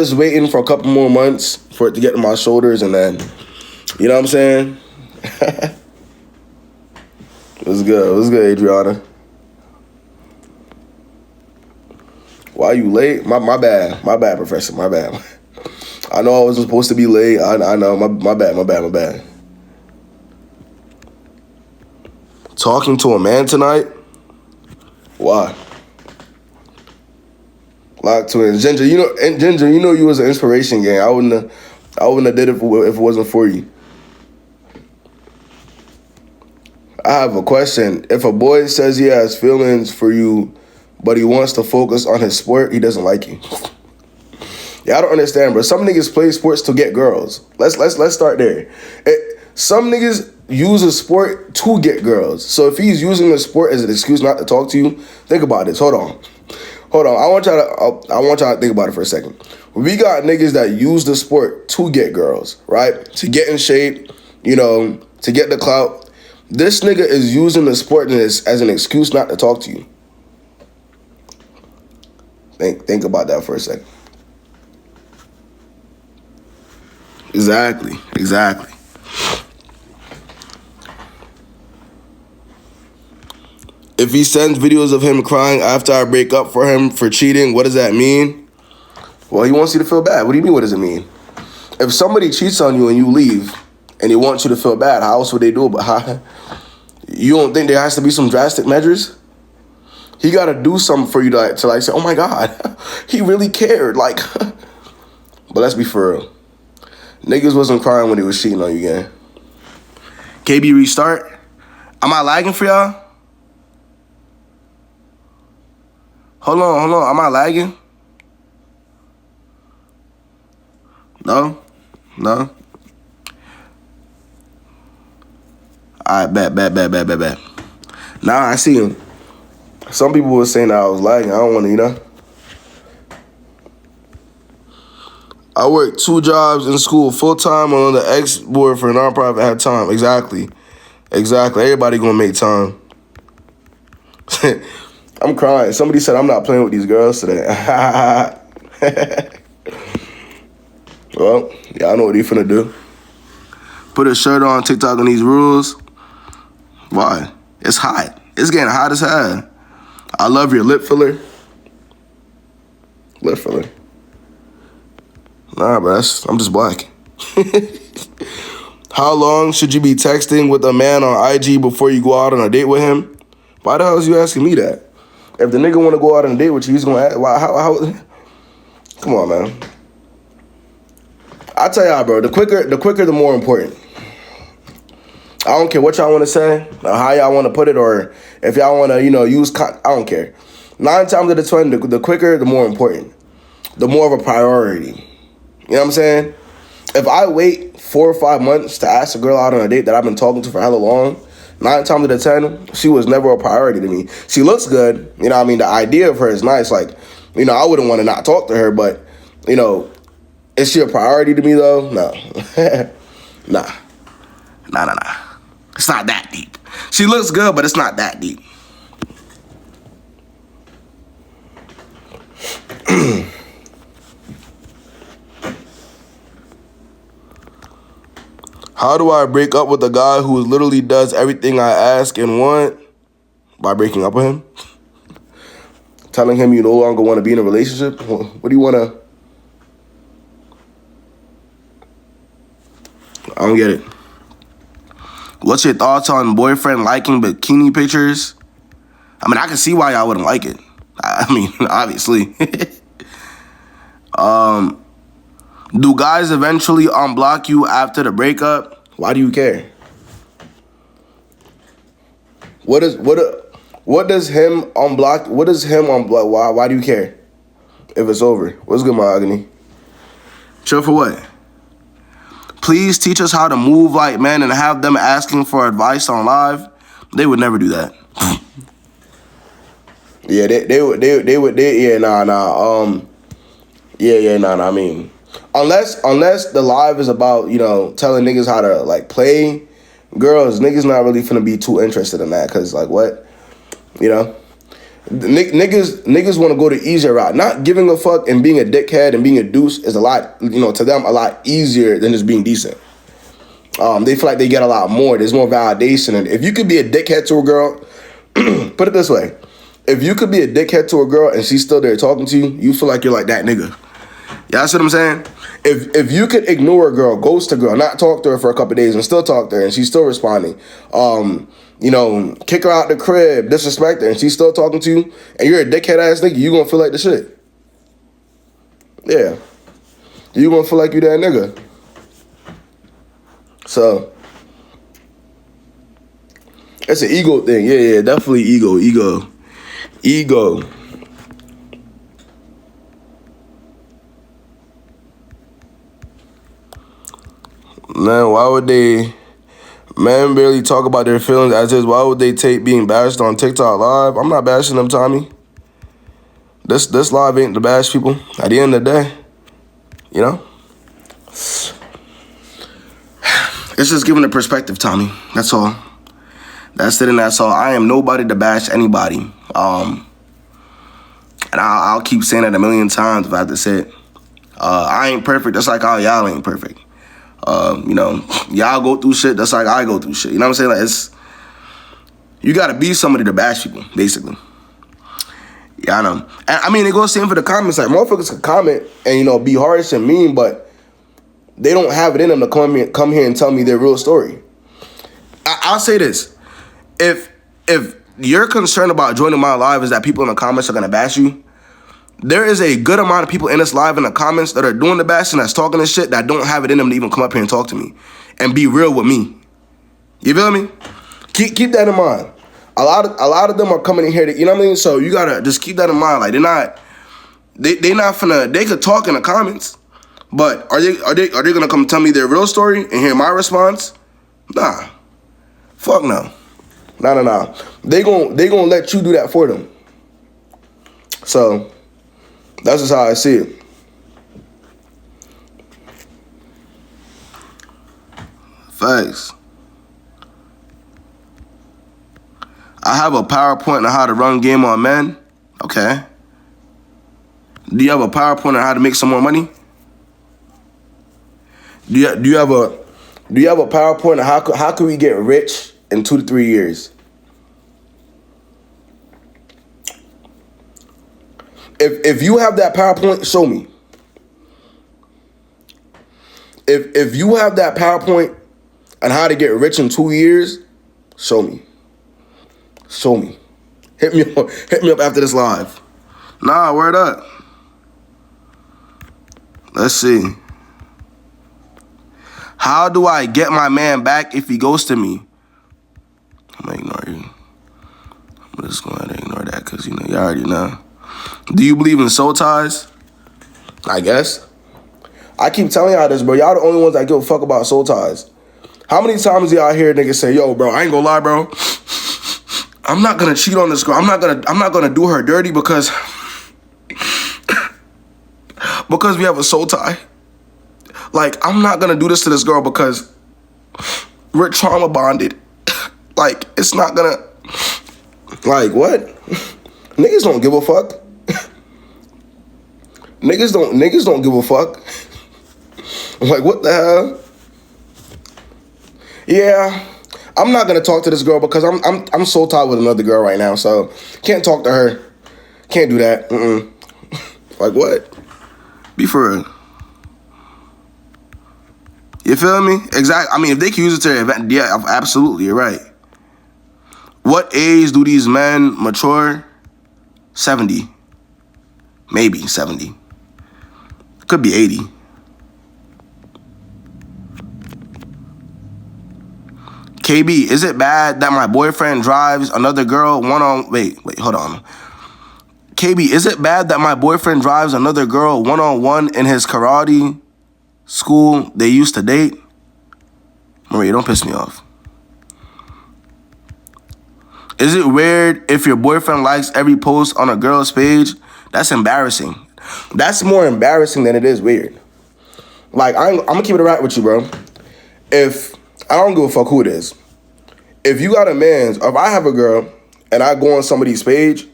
just waiting for a couple more months for it to get to my shoulders, and then, you know what I'm saying? What's good? What's good, Adriana? Why you late? My bad. My bad, Professor. My bad. I know I wasn't supposed to be late. I know. My bad. Talking to a man tonight? Why? Locked twins. Ginger, you know you was an inspiration, gang. I wouldn't have did it if it wasn't for you. I have a question. If a boy says he has feelings for you, but he wants to focus on his sport, he doesn't like you. Yeah, I don't understand, bro. Some niggas play sports to get girls. Let's start there. Some niggas use a sport to get girls. So if he's using the sport as an excuse not to talk to you, think about this. Hold on. I want y'all to think about it for a second. We got niggas that use the sport to get girls, right? To get in shape, to get the clout. This nigga is using the sport as an excuse not to talk to you. Think about that for a second. Exactly. If he sends videos of him crying after I break up for him for cheating, what does that mean? Well, he wants you to feel bad. What do you mean, what does it mean? If somebody cheats on you and you leave and he wants you to feel bad, how else would they do it? You don't think there has to be some drastic measures? He got to do something for you to say, oh my God, he really cared. But let's be for real. Niggas wasn't crying when he was cheating on you, gang. KB, restart. Am I lagging for y'all? Hold on. Am I lagging? No. All right, bet. Now I see him. Some people were saying that I was lagging. I don't want to, I worked 2 jobs in school, full-time on the ex-board for a nonprofit at time. Exactly. Everybody gonna make time. I'm crying. Somebody said I'm not playing with these girls today. Well, y'all know what he finna do. Put a shirt on TikTok on these rules. Why? It's hot. It's getting hot as hell. I love your lip filler. Nah, bro, I'm just black. How long should you be texting with a man on IG before you go out on a date with him? Why the hell is you asking me that? If the nigga want to go out on a date with you, he's going to ask, how? Come on, man. I tell y'all, bro, the quicker, the more important. I don't care what y'all want to say, or how y'all want to put it, or if y'all want to, use, I don't care. 9 times out of 10, the quicker, the more important. The more of a priority. You know what I'm saying? If I wait 4 or 5 months to ask a girl out on a date that I've been talking to for hella long, 9 times out of 10, she was never a priority to me. She looks good. You know what I mean? The idea of her is nice. I wouldn't want to not talk to her, but, is she a priority to me, though? No. Nah. It's not that deep. She looks good, but it's not that deep. How do I break up with a guy who literally does everything I ask and want? By breaking up with him? Telling him you no longer want to be in a relationship? What do you want to... I don't get it. What's your thoughts on boyfriend liking bikini pictures? I mean, I can see why y'all wouldn't like it. I mean, obviously. Do guys eventually unblock you after the breakup? Why do you care? What does him unblock? What does him unblock? Why do you care? If it's over. What's good, Mahogany? Chill for what? Please teach us how to move like men and have them asking for advice on live. They would never do that. Yeah, they would. Yeah, nah. Nah. I mean, unless the live is about, telling niggas how to play girls, niggas not really finna be too interested in that. Cause what, Niggas want to go the easier route. Not giving a fuck and being a dickhead and being a deuce is a lot, to them, a lot easier than just being decent. They feel like they get a lot more. There's more validation. And if you could be a dickhead to a girl, put it this way. If you could be a dickhead to a girl and she's still there talking to you, you feel like you're like that nigga. Y'all see what I'm saying? If you could ignore a girl, ghost a girl, not talk to her for a couple of days and still talk to her and she's still responding, kick her out the crib, disrespect her, and she's still talking to you, and you're a dickhead ass nigga, you gonna feel like the shit. Yeah. You gonna feel like you that nigga. So, it's an ego thing. Yeah, definitely ego. Man, why would they... Men barely talk about their feelings as is. Why would they take being bashed on TikTok live? I'm not bashing them, Tommy. This live ain't to bash people. At the end of the day, it's just giving a perspective, Tommy. That's all. That's it and that's all. I am nobody to bash anybody. And I'll keep saying that a million times if I have to say it. I ain't perfect. That's like how y'all ain't perfect. Y'all go through shit. That's like I go through shit. You know what I'm saying? Like you gotta be somebody to bash people, basically. Yeah, I know. And I mean, it goes same for the comments. Like motherfuckers can comment and be harsh and mean, but they don't have it in them to come here and tell me their real story. I'll say this: if you're concerned about joining my live is that people in the comments are gonna bash you, there is a good amount of people in this live in the comments that are doing the bashing, that's talking this shit, that don't have it in them to even come up here and talk to me and be real with me. You feel me? Keep that in mind. A lot of them are coming in here to, you know what I mean? So you gotta just keep that in mind. Like they not finna, they could talk in the comments, but are they gonna come tell me their real story and hear my response? Nah. Fuck no. Nah. They gonna let you do that for them. So that's just how I see it. Facts. I have a PowerPoint on how to run game on men. Okay. Do you have a PowerPoint on how to make some more money? Do you have a PowerPoint on how can we get rich in 2 to 3 years? If you have that PowerPoint, show me. If you have that PowerPoint on how to get rich in 2 years, show me. Show me. Hit me up after this live. Nah, word up. Let's see. How do I get my man back if he ghosted me? I'm gonna ignore you. I'm just going to ignore that because, you already know. Do you believe in soul ties? I guess. I keep telling y'all this, bro. Y'all the only ones that give a fuck about soul ties. How many times do y'all hear niggas say, yo, bro, I ain't gonna lie, bro. I'm not gonna cheat on this girl. I'm not gonna do her dirty because we have a soul tie. Like, I'm not gonna do this to this girl because we're trauma bonded. Like, it's not gonna... Like, what? Niggas don't give a fuck. Niggas don't give a fuck. Like, what the hell? Yeah, I'm not gonna talk to this girl because I'm soul tied with another girl right now, so can't talk to her. Can't do that. Like, what? Be for real. You feel me? Exactly. I mean, if they can use it to their event, yeah, absolutely, you're right. What age do these men mature? 70. Maybe 70. Could be 80. KB, is it bad that my boyfriend drives another girl wait, hold on. KB, is it bad that my boyfriend drives another girl one-on-one in his karate school they used to date? Maria, don't piss me off. Is it weird if your boyfriend likes every post on a girl's page? That's embarrassing. That's more embarrassing than it is weird. Like, I'm gonna keep it right with you, bro. If I don't give a fuck who it is. If you got a man's, if I have a girl and I go on somebody's page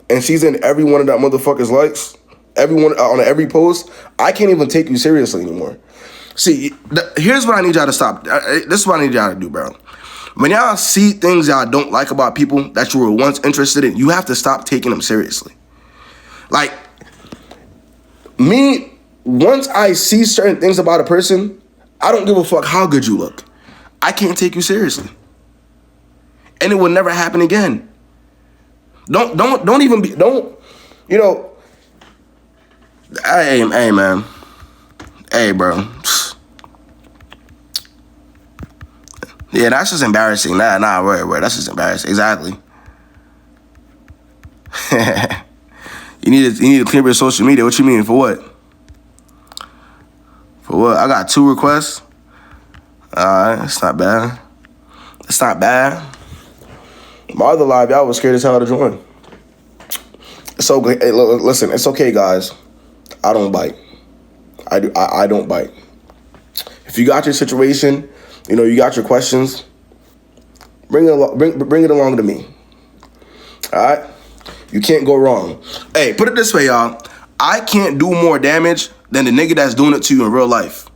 and she's in every one of that motherfucker's likes, everyone on every post, I can't even take you seriously anymore. See, here's what I need y'all to stop. This is what I need y'all to do, bro. When y'all see things y'all don't like about people that you were once interested in, you have to stop taking them seriously. Like, me, once I see certain things about a person, I don't give a fuck how good you look. I can't take you seriously. And it will never happen again. Don't even be, you know, hey, man. Hey, bro. Yeah, that's just embarrassing. Nah, word. That's just embarrassing. Exactly. You need to clear up your social media. What you mean? For what? For what? I got 2 requests. Alright, it's not bad. It's not bad. My other live, y'all was scared as hell to join. So hey, listen, it's okay, guys. I don't bite. I don't bite. If you got your situation, you know, you got your questions, bring it along to me. All right? You can't go wrong. Hey, put it this way, y'all. I can't do more damage than the nigga that's doing it to you in real life.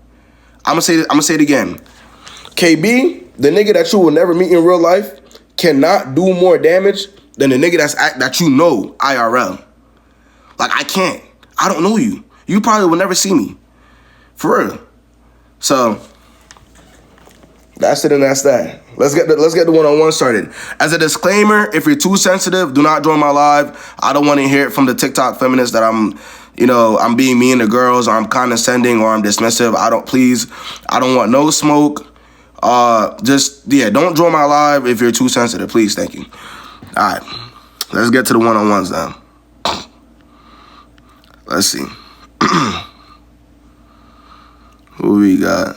I'm gonna say it again. KB, the nigga that you will never meet in real life, cannot do more damage than the nigga that you know IRL. Like, I can't. I don't know you. You probably will never see me. For real. So that's it and that's that. Let's get the one-on-one started. As a disclaimer, if you're too sensitive, do not join my live. I don't want to hear it from the TikTok feminists that I'm being mean to girls, or I'm condescending, or I'm dismissive. I don't want no smoke. Don't join my live if you're too sensitive, please. Thank you. All right, let's get to the one-on-ones now. Let's see. Who we got?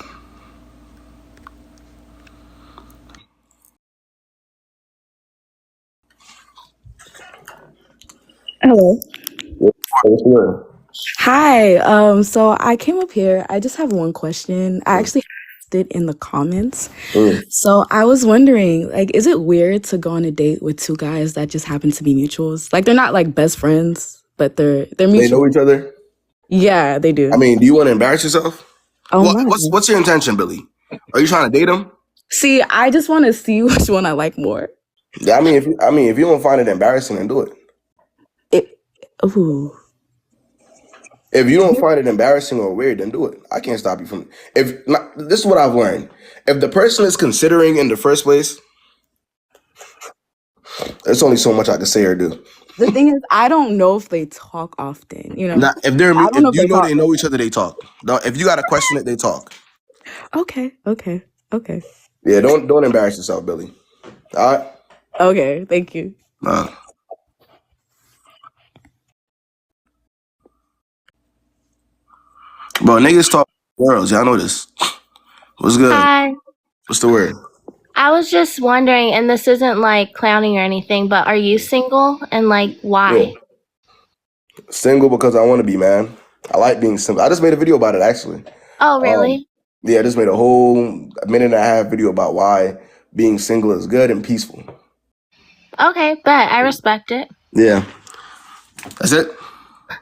Hello. What's good? Hi. So I came up here. I just have one question. I actually asked it in the comments. So I was wondering, like, is it weird to go on a date with 2 guys that just happen to be mutuals? Like, they're not like best friends, but they're They mutual. know each other? Yeah, they do. I mean, do you want to embarrass yourself? Oh Well, my. what's your intention, Billy? Are you trying to date him? See, I just want to see which one I like more. Yeah, if you don't find it embarrassing, then do it. Ooh. If you don't find it embarrassing or weird, then do it. I can't stop you from. This is what I've learned. If the person is considering in the first place, there's only so much I can say or do. The thing is, I don't know if they talk often, you know? Now, I don't know if they talk. they know each other, they talk. Now, if you got to question it, they talk. Okay. Yeah, don't embarrass yourself, Billy. All right. Okay, thank you. Bro, niggas talk to girls. Y'all know this. What's good? Hi. What's the word? I was just wondering, and this isn't like clowning or anything, but are you single and like why? Yeah. Single because I want to be, man. I like being single. I just made a video about it, actually. Oh, really? Yeah, I just made a whole minute and a half video about why being single is good and peaceful. Okay, bet. I respect it. Yeah. That's it?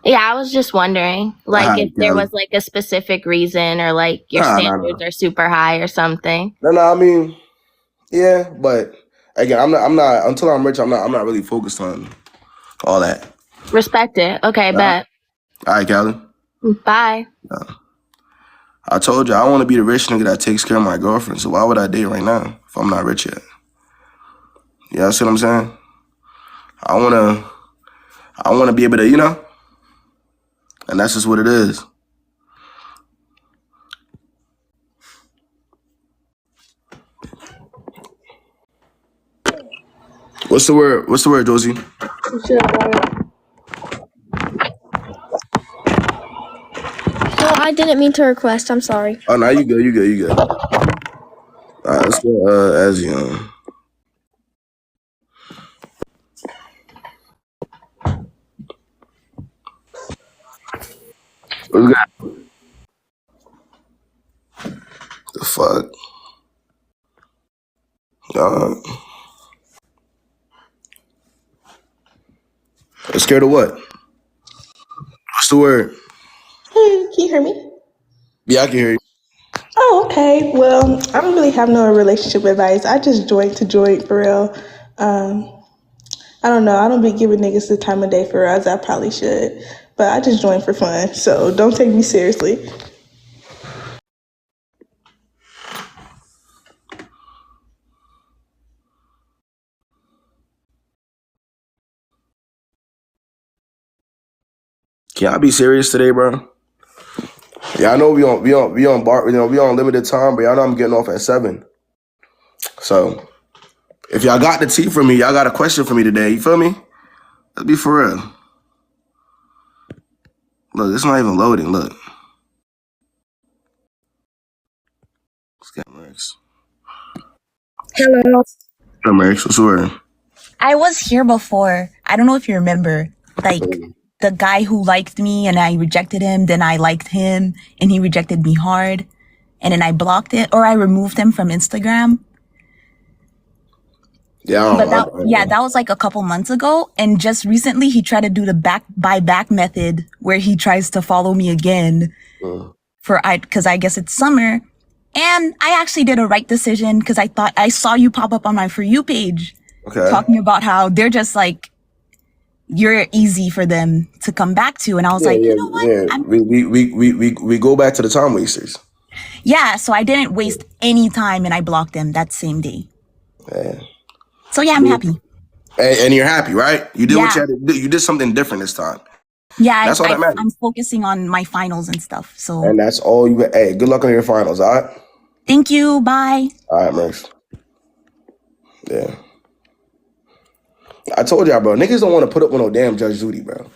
Yeah, I was just wondering, like, if there was like a specific reason or like your standards are super high or something. No, I mean, yeah, but again, I'm not until I'm rich, I'm not really focused on all that. Respect it. Okay, bet. All right, Callie. Bye. I told you I want to be the rich nigga that takes care of my girlfriend. So why would I date right now if I'm not rich yet? Yeah, see what I'm saying? I wanna be able to, and that's just what it is. What's the word? What's the word, Josie? So I didn't mean to request. I'm sorry. Oh no, you good. All right, let's go. As you. What's good? The fuck? Scared of what? What's the word? Hey, can you hear me? Yeah, I can hear you. Oh, okay. Well, I don't really have no relationship advice. I just joined to join for real. I don't know. I don't be giving niggas the time of day for real as I probably should. But I just joined for fun. So don't take me seriously. Can I be serious today, bro? Yeah, I know we on bar, we on limited time, but y'all know I'm getting off at 7. So if y'all got the tea for me, y'all got a question for me today. You feel me? Let's be for real. Look, it's not even loading. Look. Let's get Mercs. Hello. Hey, Mercs, what's the word? I was here before. I don't know if you remember. Like, the guy who liked me and I rejected him, then I liked him and he rejected me hard. And then I blocked it or I removed him from Instagram. Yeah, But that was like a couple months ago. And just recently he tried to do the back method where he tries to follow me again because I guess it's summer. And I actually did a right decision because I thought I saw you pop up on my For You page. Okay. Talking about how they're just like, you're easy for them to come back to. And I was you know what? Yeah. We go back to the time wasters. Yeah, so I didn't waste any time and I blocked them that same day. Yeah. So yeah, I'm happy. And you're happy, right? You did what you had to do. You did something different this time. Yeah, that's all that matters. I'm focusing on my finals and stuff. So and that's all you. Hey, good luck on your finals. All right. Thank you. Bye. All right, Merce. Yeah. I told y'all, bro. Niggas don't want to put up with no damn Judge Judy, bro.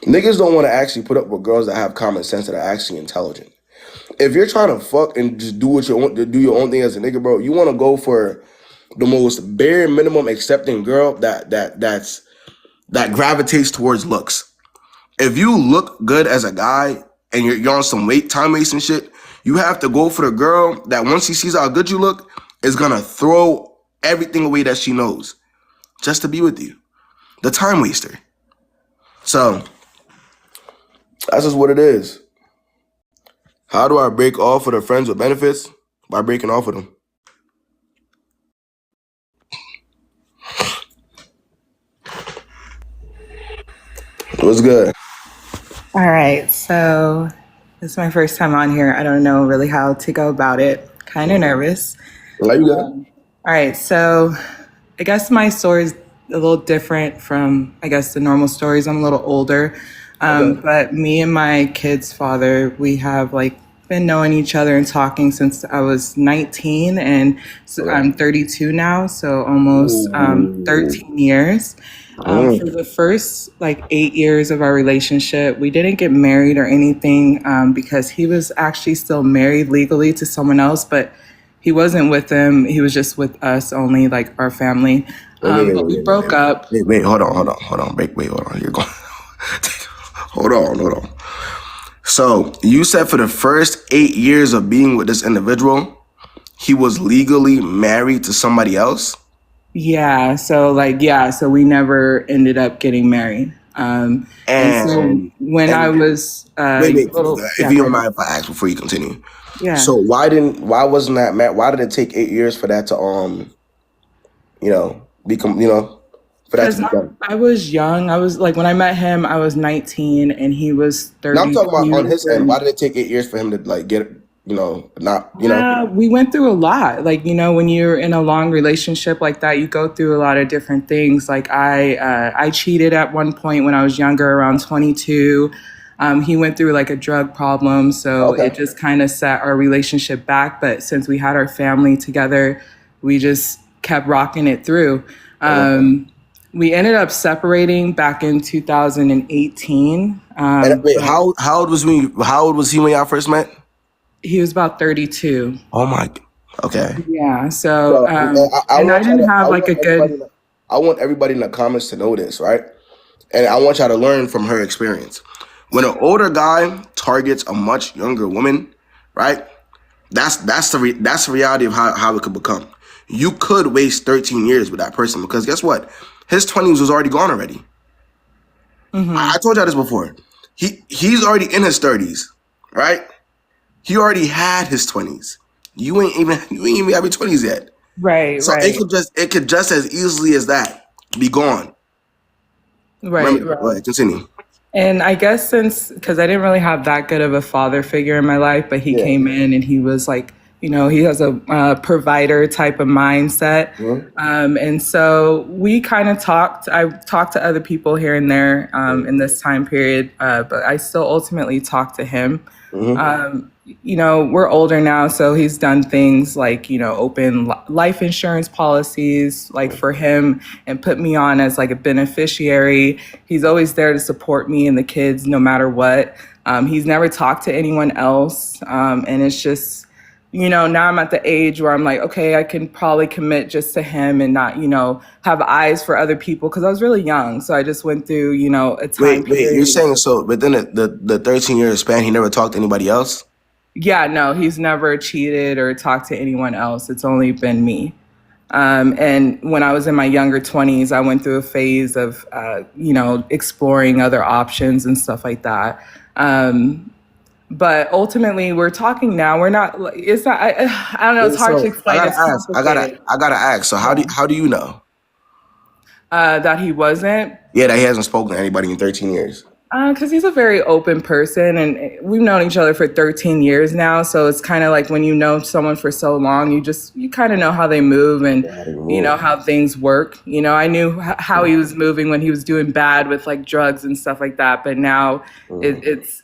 Niggas don't want to actually put up with girls that have common sense that are actually intelligent. If you're trying to fuck and just do what you want to do your own thing as a nigga, bro, you want to go for the most bare minimum accepting girl that gravitates towards looks. If you look good as a guy and you're on some time wasting shit, you have to go for the girl that once she sees how good you look, is gonna throw everything away that she knows just to be with you. The time waster. So that's just what it is. How do I break off with the friends with benefits? By breaking off with them. What's good? All right, so this is my first time on here. I don't know really how to go about it. Kind of nervous. Like you good? All right, so I guess my story is a little different from, I guess, the normal stories. I'm a little older, but me and my kid's father, we have been knowing each other and talking since I was 19, and so I'm 32 now, so almost 13 years. For the first 8 years of our relationship, we didn't get married or anything because he was actually still married legally to someone else, but he wasn't with them. He was just with us only, our family. But we broke up. Wait, hold on. Wait, hold on. You're going. Hold on. So you said for the first 8 years of being with this individual, he was legally married to somebody else? Yeah. So so we never ended up getting married. And so when I was wait, if you don't mind if I ask before you continue. Yeah. So why wasn't that why did it take 8 years for that to become for that to be done? I was young. I was when I met him, I was 19 and he was 30. Now I'm talking about on his end. Why did it take 8 years for him to get Yeah, we went through a lot. When you're in a long relationship like that, you go through a lot of different things. I cheated at one point when I was younger, around 22. He went through a drug problem, so it just kind of set our relationship back. But since we had our family together, we just kept rocking it through. We ended up separating back in 2018. Wait, how old was he when y'all first met? He was about 32. Oh my, okay. Yeah, so I didn't have a good. I want everybody in the comments to know this, right? And I want y'all to learn from her experience. When an older guy targets a much younger woman, right? That's the reality of how it could become. You could waste 13 years with that person because guess what? His 20s was already gone already. I told y'all this before. He's already in his 30s, right? He already had his 20s. You ain't even have your 20s yet. Right, So right. it could just as easily as that be gone. Right, Remember, right. continue. And I guess because I didn't really have that good of a father figure in my life, but he came in and he was like, he has a provider type of mindset. And so we kind of talked. I talked to other people here and there in this time period, but I still ultimately talked to him. We're older now, so he's done things like, open life insurance policies, like for him, and put me on as like a beneficiary. He's always there to support me and the kids no matter what. He's never talked to anyone else. And it's just, now I'm at the age where I'm like, okay, I can probably commit just to him and not, have eyes for other people, because I was really young. So I just went through, a time period. Wait, you're saying so within the 13-year span, he never talked to anybody else? Yeah, no, he's never cheated or talked to anyone else. It's only been me. And when I was in my younger 20s, I went through a phase of, exploring other options and stuff like that. But ultimately, we're talking now. We're not. It's not. I don't know. It's hard to explain. I gotta ask. So how do you know that he wasn't? Yeah, that he hasn't spoken to anybody in 13 years. Because he's a very open person, and we've known each other for 13 years now. So it's kind of like when you know someone for so long, you kind of know how they move and how things work. I knew how he was moving when he was doing bad with like drugs and stuff like that. But now it's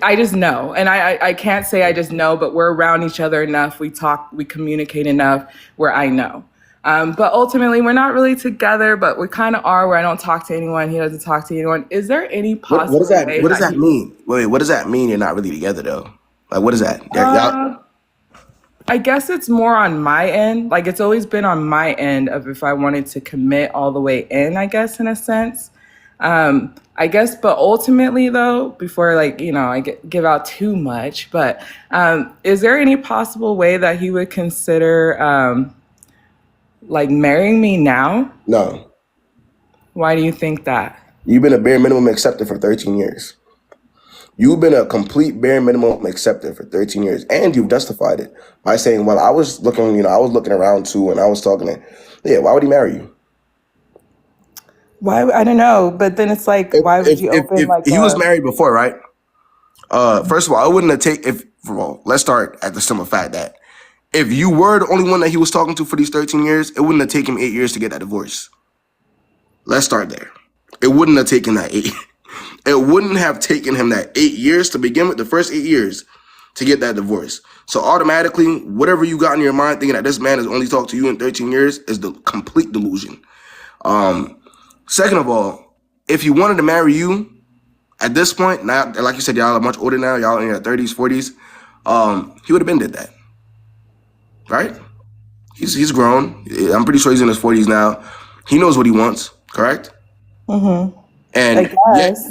I just know, and I can't say I just know, but we're around each other enough. We talk, we communicate enough where I know. But ultimately, we're not really together, but we kind of are, where I don't talk to anyone. He doesn't talk to anyone. Is there any possible way? What does that mean? Wait, what does that mean you're not really together, though? Like, what is that? I guess it's more on my end. Like, it's always been on my end of if I wanted to commit all the way in, I guess, in a sense. I guess, but ultimately, though, before, I give out too much, but is there any possible way that he would consider... marrying me now? No. Why do you think that? You've been a bare minimum acceptor for 13 years. You've been a complete bare minimum acceptor for 13 years. And you've justified it by saying, well, I was looking around too, and I was talking to, why would he marry you? Why? I don't know. But then it's like, why would you open if he was married before, right? First of all, I wouldn't have taken, let's start at the simple fact that if you were the only one that he was talking to for these 13 years, it wouldn't have taken him 8 years to get that divorce. Let's start there. It wouldn't have taken that 8. It wouldn't have taken him that 8 years to begin with, the first 8 years, to get that divorce. So automatically, whatever you got in your mind thinking that this man has only talked to you in 13 years is the complete delusion. Second of all, if he wanted to marry you at this point, now, like you said, y'all are much older now, y'all in your 30s, 40s, he would have been did that. Right? He's grown. I'm pretty sure he's in his 40s now. He knows what he wants, correct? Mm-hmm. And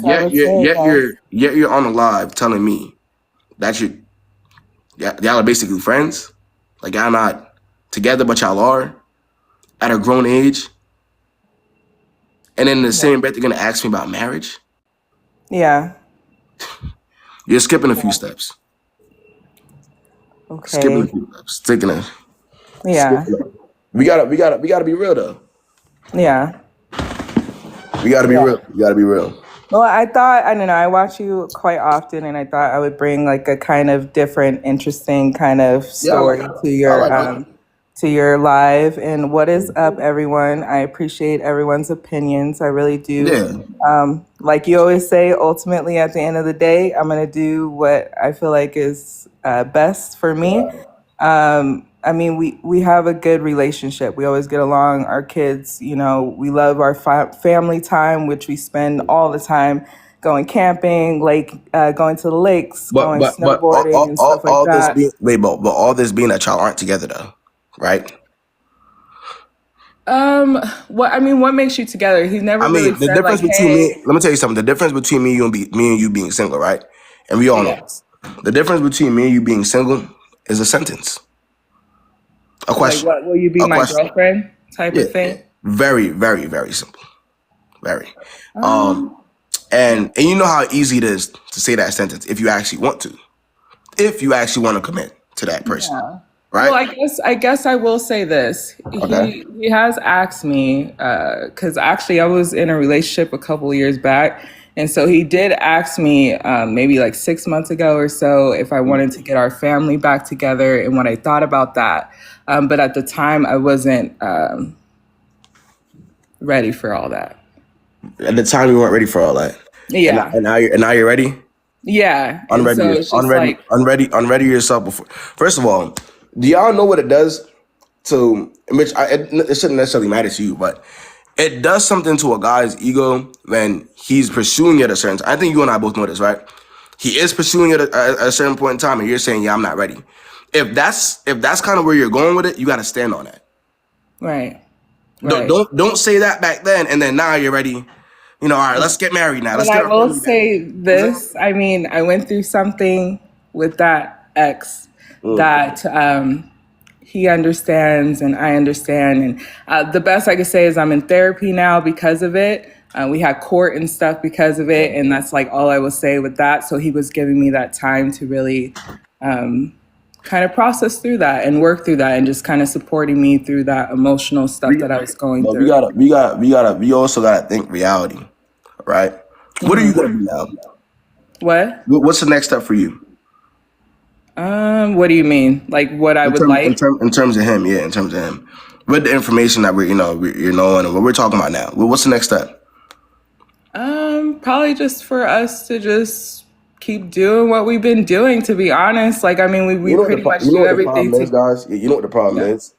yet you're on the live telling me that y'all are basically friends. Like, y'all not together, but y'all are at a grown age. And in the same breath, you're gonna ask me about marriage. Yeah. You're skipping a few steps. Okay. Skipping a few steps. Taking a. Yeah. We gotta be real though. Yeah. We gotta be real. You gotta be real. Well, I thought, I don't know, I watch you quite often, and I thought I would bring like a kind of different, interesting kind of story to your live. And what is up, everyone? I appreciate everyone's opinions. I really do. Yeah. Like you always say, ultimately at the end of the day, I'm gonna do what I feel like is best for me. I mean, we have a good relationship. We always get along. Our kids, we love our family time, which we spend all the time going camping, going to the lakes, going snowboarding and stuff like that. But all this being that y'all aren't together though, right? What makes you together? He's never really said, difference between me. Let me tell you something. The difference between me and you being single, right? And we all know this. The difference between me and you being single is a sentence. A question. Like, what will you be my girlfriend type of thing? Very, very, very simple. very. And you know how easy it is to say that sentence if you actually want to. If you actually want to commit to that person. Yeah. Right? Well, I guess I will say this. Okay. He has asked me, because actually I was in a relationship a couple of years back. And so he did ask me maybe like 6 months ago or so if I wanted to get our family back together and what I thought about that. But at the time I wasn't ready for all that. At the time you weren't ready for all that. Yeah. And now you're ready? Yeah. Unready, and so it's just unready yourself before. First of all, do y'all know what it does to? Which it shouldn't necessarily matter to you, but it does something to a guy's ego when he's pursuing it at a certain time. I think you and I both know this, right? He is pursuing it at a certain point in time, and you're saying, "Yeah, I'm not ready." If that's kind of where you're going with it, you got to stand on that. Right. Don't say that back then, and then now you're ready. All right, let's get married now. Let's But get I will say this. I mean, I went through something with that ex that he understands and I understand. And the best I could say is I'm in therapy now because of it. We had court and stuff because of it. And that's like all I will say with that. So he was giving me that time to really kind of process through that and work through that and just kind of supporting me through that emotional stuff that I was going through. We also gotta think reality. Right? What are you gonna do now? What? What's the next step for you? What do you mean? Like what I would like? In terms of him, yeah, in terms of him. With the information that you're knowing and what we're talking about now. What's the next step? Probably just for us to just keep doing what we've been doing, to be honest. Like, I mean, we pretty much do everything. Guys? You know what the problem is?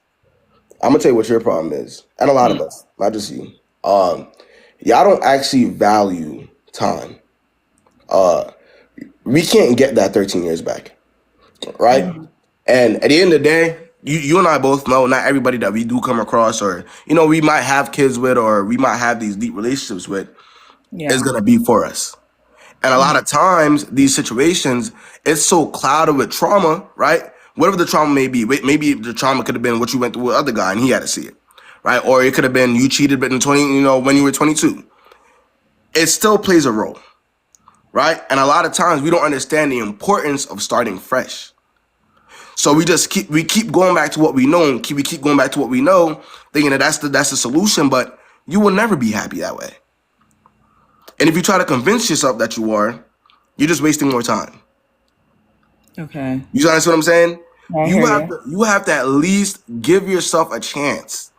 I'm gonna tell you what your problem is. And a lot of us, not just you. Y'all don't actually value time. We can't get that 13 years back, right? And at the end of the day, you and I both know not everybody that we do come across or, we might have kids with or we might have these deep relationships with is going to be for us. And a lot of times, these situations, it's so clouded with trauma, right? Whatever the trauma may be. Maybe the trauma could have been what you went through with the other guy and he had to see it. Right? Or it could have been you cheated but when you were 22. It still plays a role, right? And a lot of times we don't understand the importance of starting fresh. So we keep going back to what we know and we keep going back to what we know, thinking that that's the solution, but you will never be happy that way. And if you try to convince yourself that you are, you're just wasting more time. Okay. You understand what I'm saying? You have to at least give yourself a chance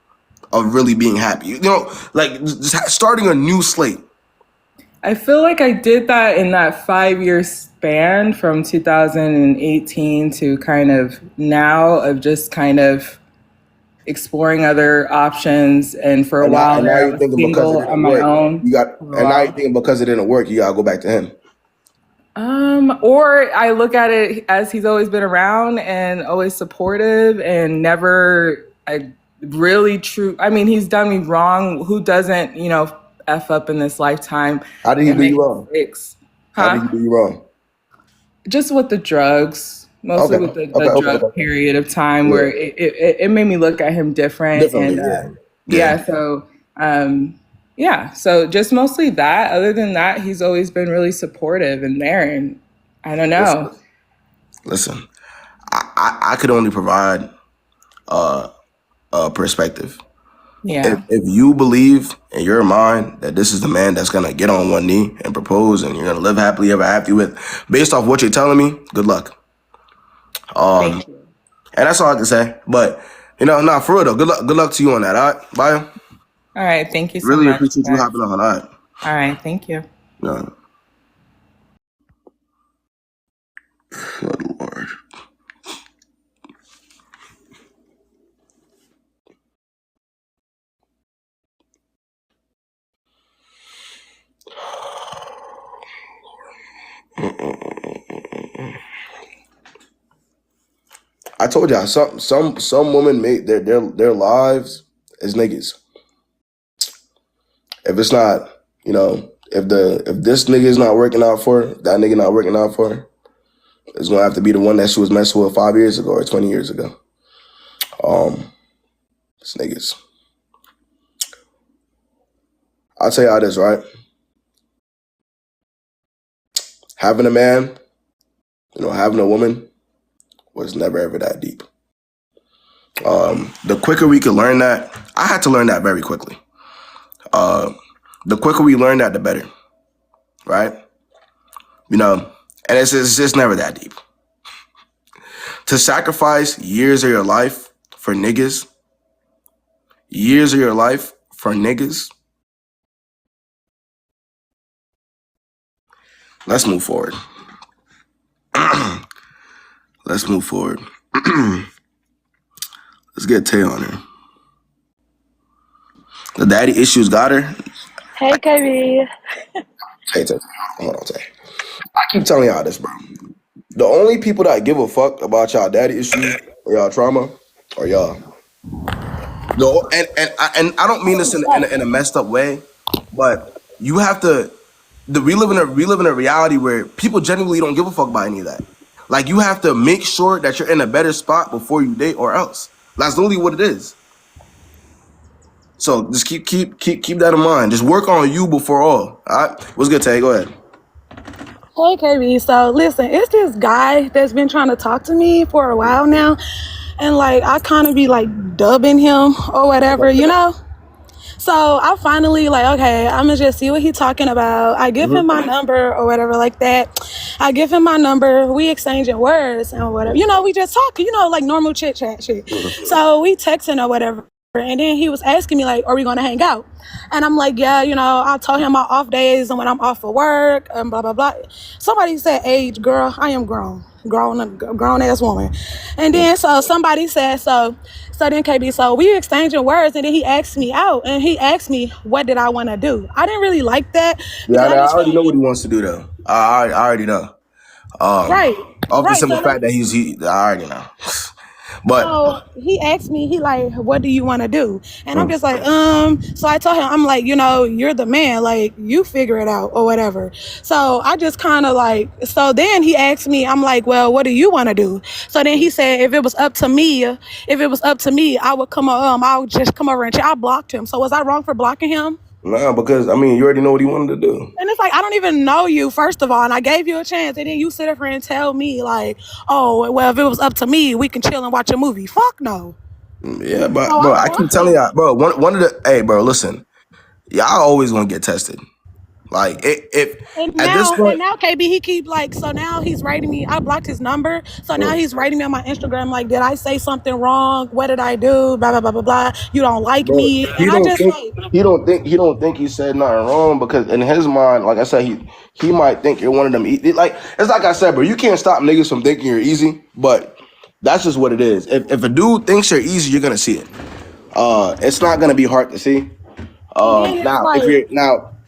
of really being happy. Like just starting a new slate. I feel like I did that in that 5-year span from 2018 to kind of now of just kind of exploring other options. And for a while now I was single on my own. Now you're thinking because it didn't work, you gotta go back to him. Or I look at it as he's always been around and always supportive and never really true. I mean, he's done me wrong. Who doesn't, F up in this lifetime? How did he do you wrong? How did he do you wrong? Just with the drugs, mostly with the drug period of time where it made me look at him different. So just mostly that. Other than that, he's always been really supportive and there. And I don't know. Listen, I could only provide a perspective. Yeah. If you believe in your mind that this is the man that's gonna get on one knee and propose and you're gonna live happily ever after with, based off what you're telling me, good luck. Thank you. And that's all I have to say. But for real though, good luck to you on that. All right, bye. All right, thank you so really much. Really appreciate you hopping on. All right. All right, thank you. No. Good Lord. I told y'all some women make their lives as niggas. If it's not, if this nigga is not working out for her, that nigga not working out for her, it's gonna have to be the one that she was messing with 5 years ago or 20 years ago. It's niggas. I'll tell y'all this, right? Having a man, having a woman was never ever that deep. The quicker we could learn that, I had to learn that very quickly. The quicker we learn that, the better, right? And it's just never that deep. To sacrifice years of your life for niggas, let's move forward. Let's get Tay on her. The daddy issues got her. Hey, KB. Tay. Hold on, Tay. I keep telling y'all this, bro. The only people that give a fuck about y'all daddy issues or y'all trauma are y'all. No, and I don't mean this in a messed up way, but you have to. We live in a reality where people genuinely don't give a fuck about any of that. Like, you have to make sure that you're in a better spot before you date, or else. That's literally what it is. So just keep that in mind. Just work on you before all. All right, what's good, Tay? Go ahead. Hey, KB. So, listen, it's this guy that's been trying to talk to me for a while now. And, like, I kind of be, like, dubbing him or whatever, So, I finally, okay, I'm going to just see what he's talking about. I give him my number or whatever like that. I give him my number. We exchanging words and whatever. We just talking, like normal chit-chat shit. So, we texting or whatever. And then he was asking me, like, are we going to hang out? And I'm like, yeah, I told him my off days and when I'm off for work and blah, blah, blah. Somebody said age, girl. I am grown ass woman. And then so somebody said, so then KB, so we exchanging words, and then he asked me out and he asked me, what did I want to do? I didn't really like that. Yeah, I already know what he wants to do though. I already know. Right. Off the simple fact that I already know. But so he asked me, he like, what do you want to do? And I'm just like, so I told him, I'm like, you're the man, like, you figure it out or whatever. So I just kind of like, so then he asked me, I'm like, well, what do you want to do? So then he said, if it was up to me, I would I'll just come over and I blocked him. So was I wrong for blocking him? No, because, you already know what he wanted to do. And it's like, I don't even know you, first of all, and I gave you a chance, and then you sit up here and tell me, like, oh, well, if it was up to me, we can chill and watch a movie. Fuck no. Yeah, but, bro, I keep telling y'all, bro, hey, bro, listen, y'all always want to get tested. Like, and now KB, he keep like, so now he's writing me, I blocked his number, so now he's writing me on my Instagram, like, did I say something wrong? What did I do? Blah, blah, blah, blah, blah. You don't like me. He don't think he said nothing wrong, because in his mind, like I said, he might think you're one of them. It's like I said, bro, you can't stop niggas from thinking you're easy, but that's just what it is. If a dude thinks you're easy, you're gonna see it. It's not gonna be hard to see.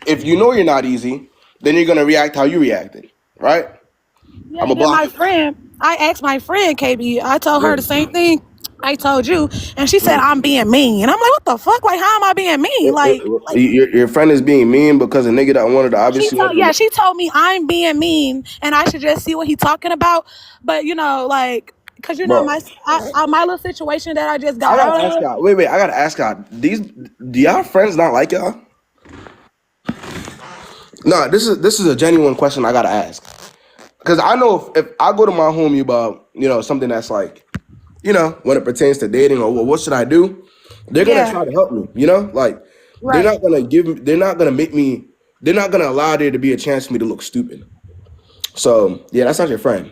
If you know you're not easy, then you're gonna react how you reacted, right? Yeah, I'm my friend. I asked my friend KB. I told her the same thing I told you, and she said I'm being mean. And I'm like, what the fuck? Like, how am I being mean? Like your friend is being mean because a nigga that wanted to obviously. She told me I'm being mean, and I should just see what he's talking about. But because my little situation that I just got. I gotta ask y'all. Wait, I gotta ask y'all. Do y'all friends not like y'all? No, this is a genuine question I gotta ask, because I know if I go to my homie about something that's like when it pertains to dating or what should I do, they're gonna try to help me. Right. They're not gonna allow there to be a chance for me to look stupid. So yeah, that's not your friend.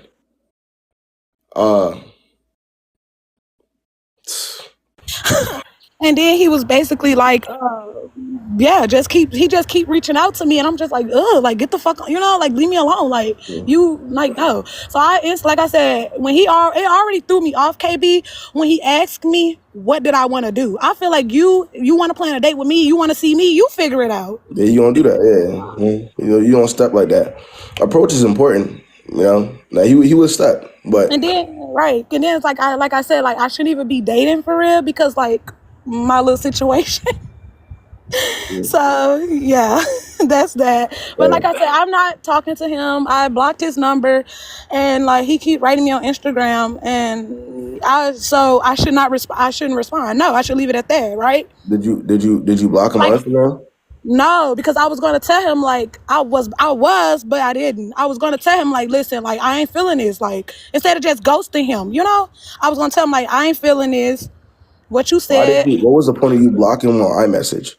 And then he was basically like, just keep reaching out to me, and I'm just like, like, get the fuck, like, leave me alone, like, you, like, no. So like I said, when it already threw me off, KB, when he asked me what did I want to do. I feel like you want to plan a date with me, you want to see me, you figure it out. Yeah, you don't do that. Yeah, you don't step like that. Approach is important. Now he was step, but and then it's like I said, like, I shouldn't even be dating for real because like my little situation. So yeah, that's that. But like I said, I'm not talking to him. I blocked his number, and like he keep writing me on Instagram, and I shouldn't respond. No, I should leave it at that, right? Did you block him on Instagram? No, because I was going to tell him, like, I was, but I didn't. I was going to tell him, like, listen, like, I ain't feeling this. Like, instead of just ghosting him, you know? I was going to tell him, like, I ain't feeling this. What you said. What was the point of you blocking him on iMessage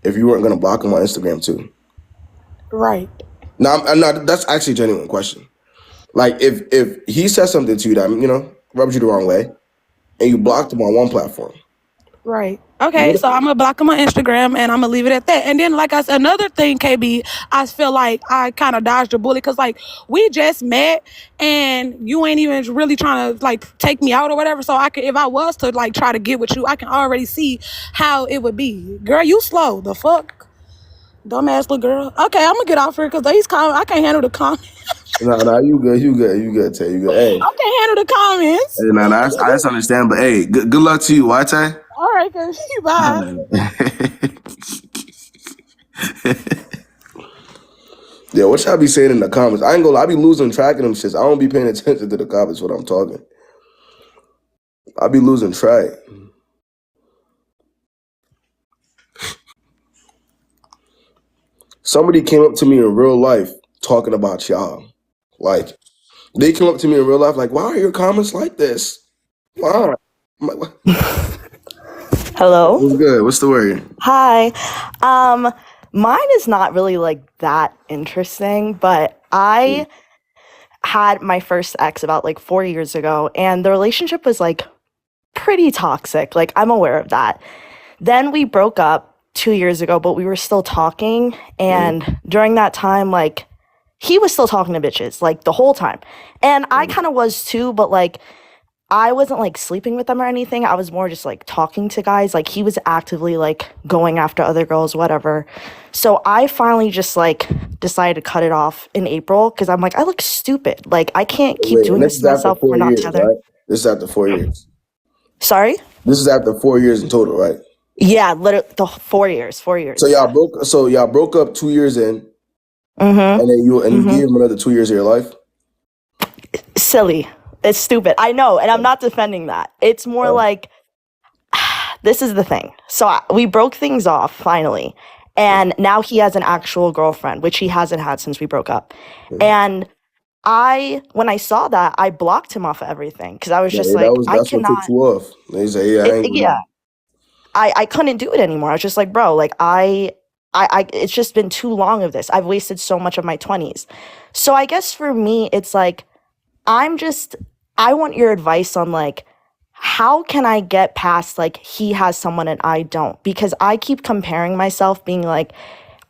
if you weren't going to block him on Instagram too? Right. No, I'm not. That's actually a genuine question. Like, if he said something to you that, you know, rubbed you the wrong way, and you blocked him on one platform. Right. Okay, so I'm going to block him on Instagram, and I'm going to leave it at that. And then, like I said, another thing, KB, I feel like I kind of dodged a bullet because, like, we just met, and you ain't even really trying to, like, take me out or whatever. So I could, if I was to, like, try to get with you, I can already see how it would be. Girl, you slow. The fuck? Dumbass little girl. Okay, I'm going to get off here because these comments, I can't handle the comments. No, you good, Tay, you good. Hey. I can't handle the comments. Hey, I just understand, but hey, good luck to you, why, Tay? All right, bye. Yeah, what y'all be saying in the comments? I ain't gonna lie, I be losing track of them shits. I don't be paying attention to the comments when I'm talking. I be losing track. Somebody came up to me in real life talking about y'all. Like, they came up to me in real life like, why are your comments like this? Why? I'm like, what? Hello. What's good? What's the word? Hi. Mine is not really like that interesting, but I had my first ex about like 4 years ago, and the relationship was like pretty toxic. Like, I'm aware of that. Then we broke up 2 years ago, but we were still talking. And during that time, like, he was still talking to bitches like the whole time. And I kind of was too, but like, I wasn't like sleeping with them or anything. I was more just like talking to guys. Like, he was actively like going after other girls, whatever. So I finally just like decided to cut it off in April because I'm like, I look stupid. Like, I can't keep doing this to myself. We're not together. Right? This is after 4 years. Sorry? This is after 4 years in total, right? Yeah, literally the 4 years. 4 years. So y'all broke up 2 years in, and then you gave him another 2 years of your life. Silly. It's stupid. I know, and I'm not defending that. It's more like, this is the thing. So we broke things off finally, and now he has an actual girlfriend, which he hasn't had since we broke up. And when I saw that, I blocked him off of everything because I was just like, I cannot. What took you off. They say, I couldn't do it anymore. I was just like, bro, like I it's just been too long of this. I've wasted so much of my 20s. So I guess for me, it's like, I want your advice on like, how can I get past like he has someone and I don't? Because I keep comparing myself, being like,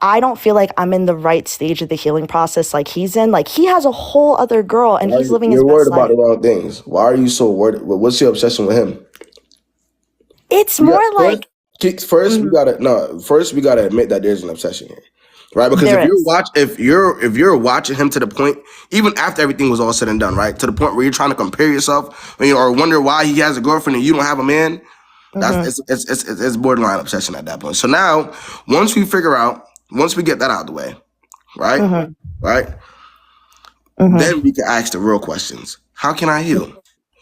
I don't feel like I'm in the right stage of the healing process like he's in. Like, he has a whole other girl and he's living his best life. You're worried about the wrong things. Why are you so worried? What's your obsession with him? It's more like... First, we gotta admit that there's an obsession here. Right, because if you're watching him to the point, even after everything was all said and done, right, to the point where you're trying to compare yourself, or wonder why he has a girlfriend and you don't have a man, that's it's borderline obsession at that point. So now, once we get that out of the way, right, then we can ask the real questions. How can I heal?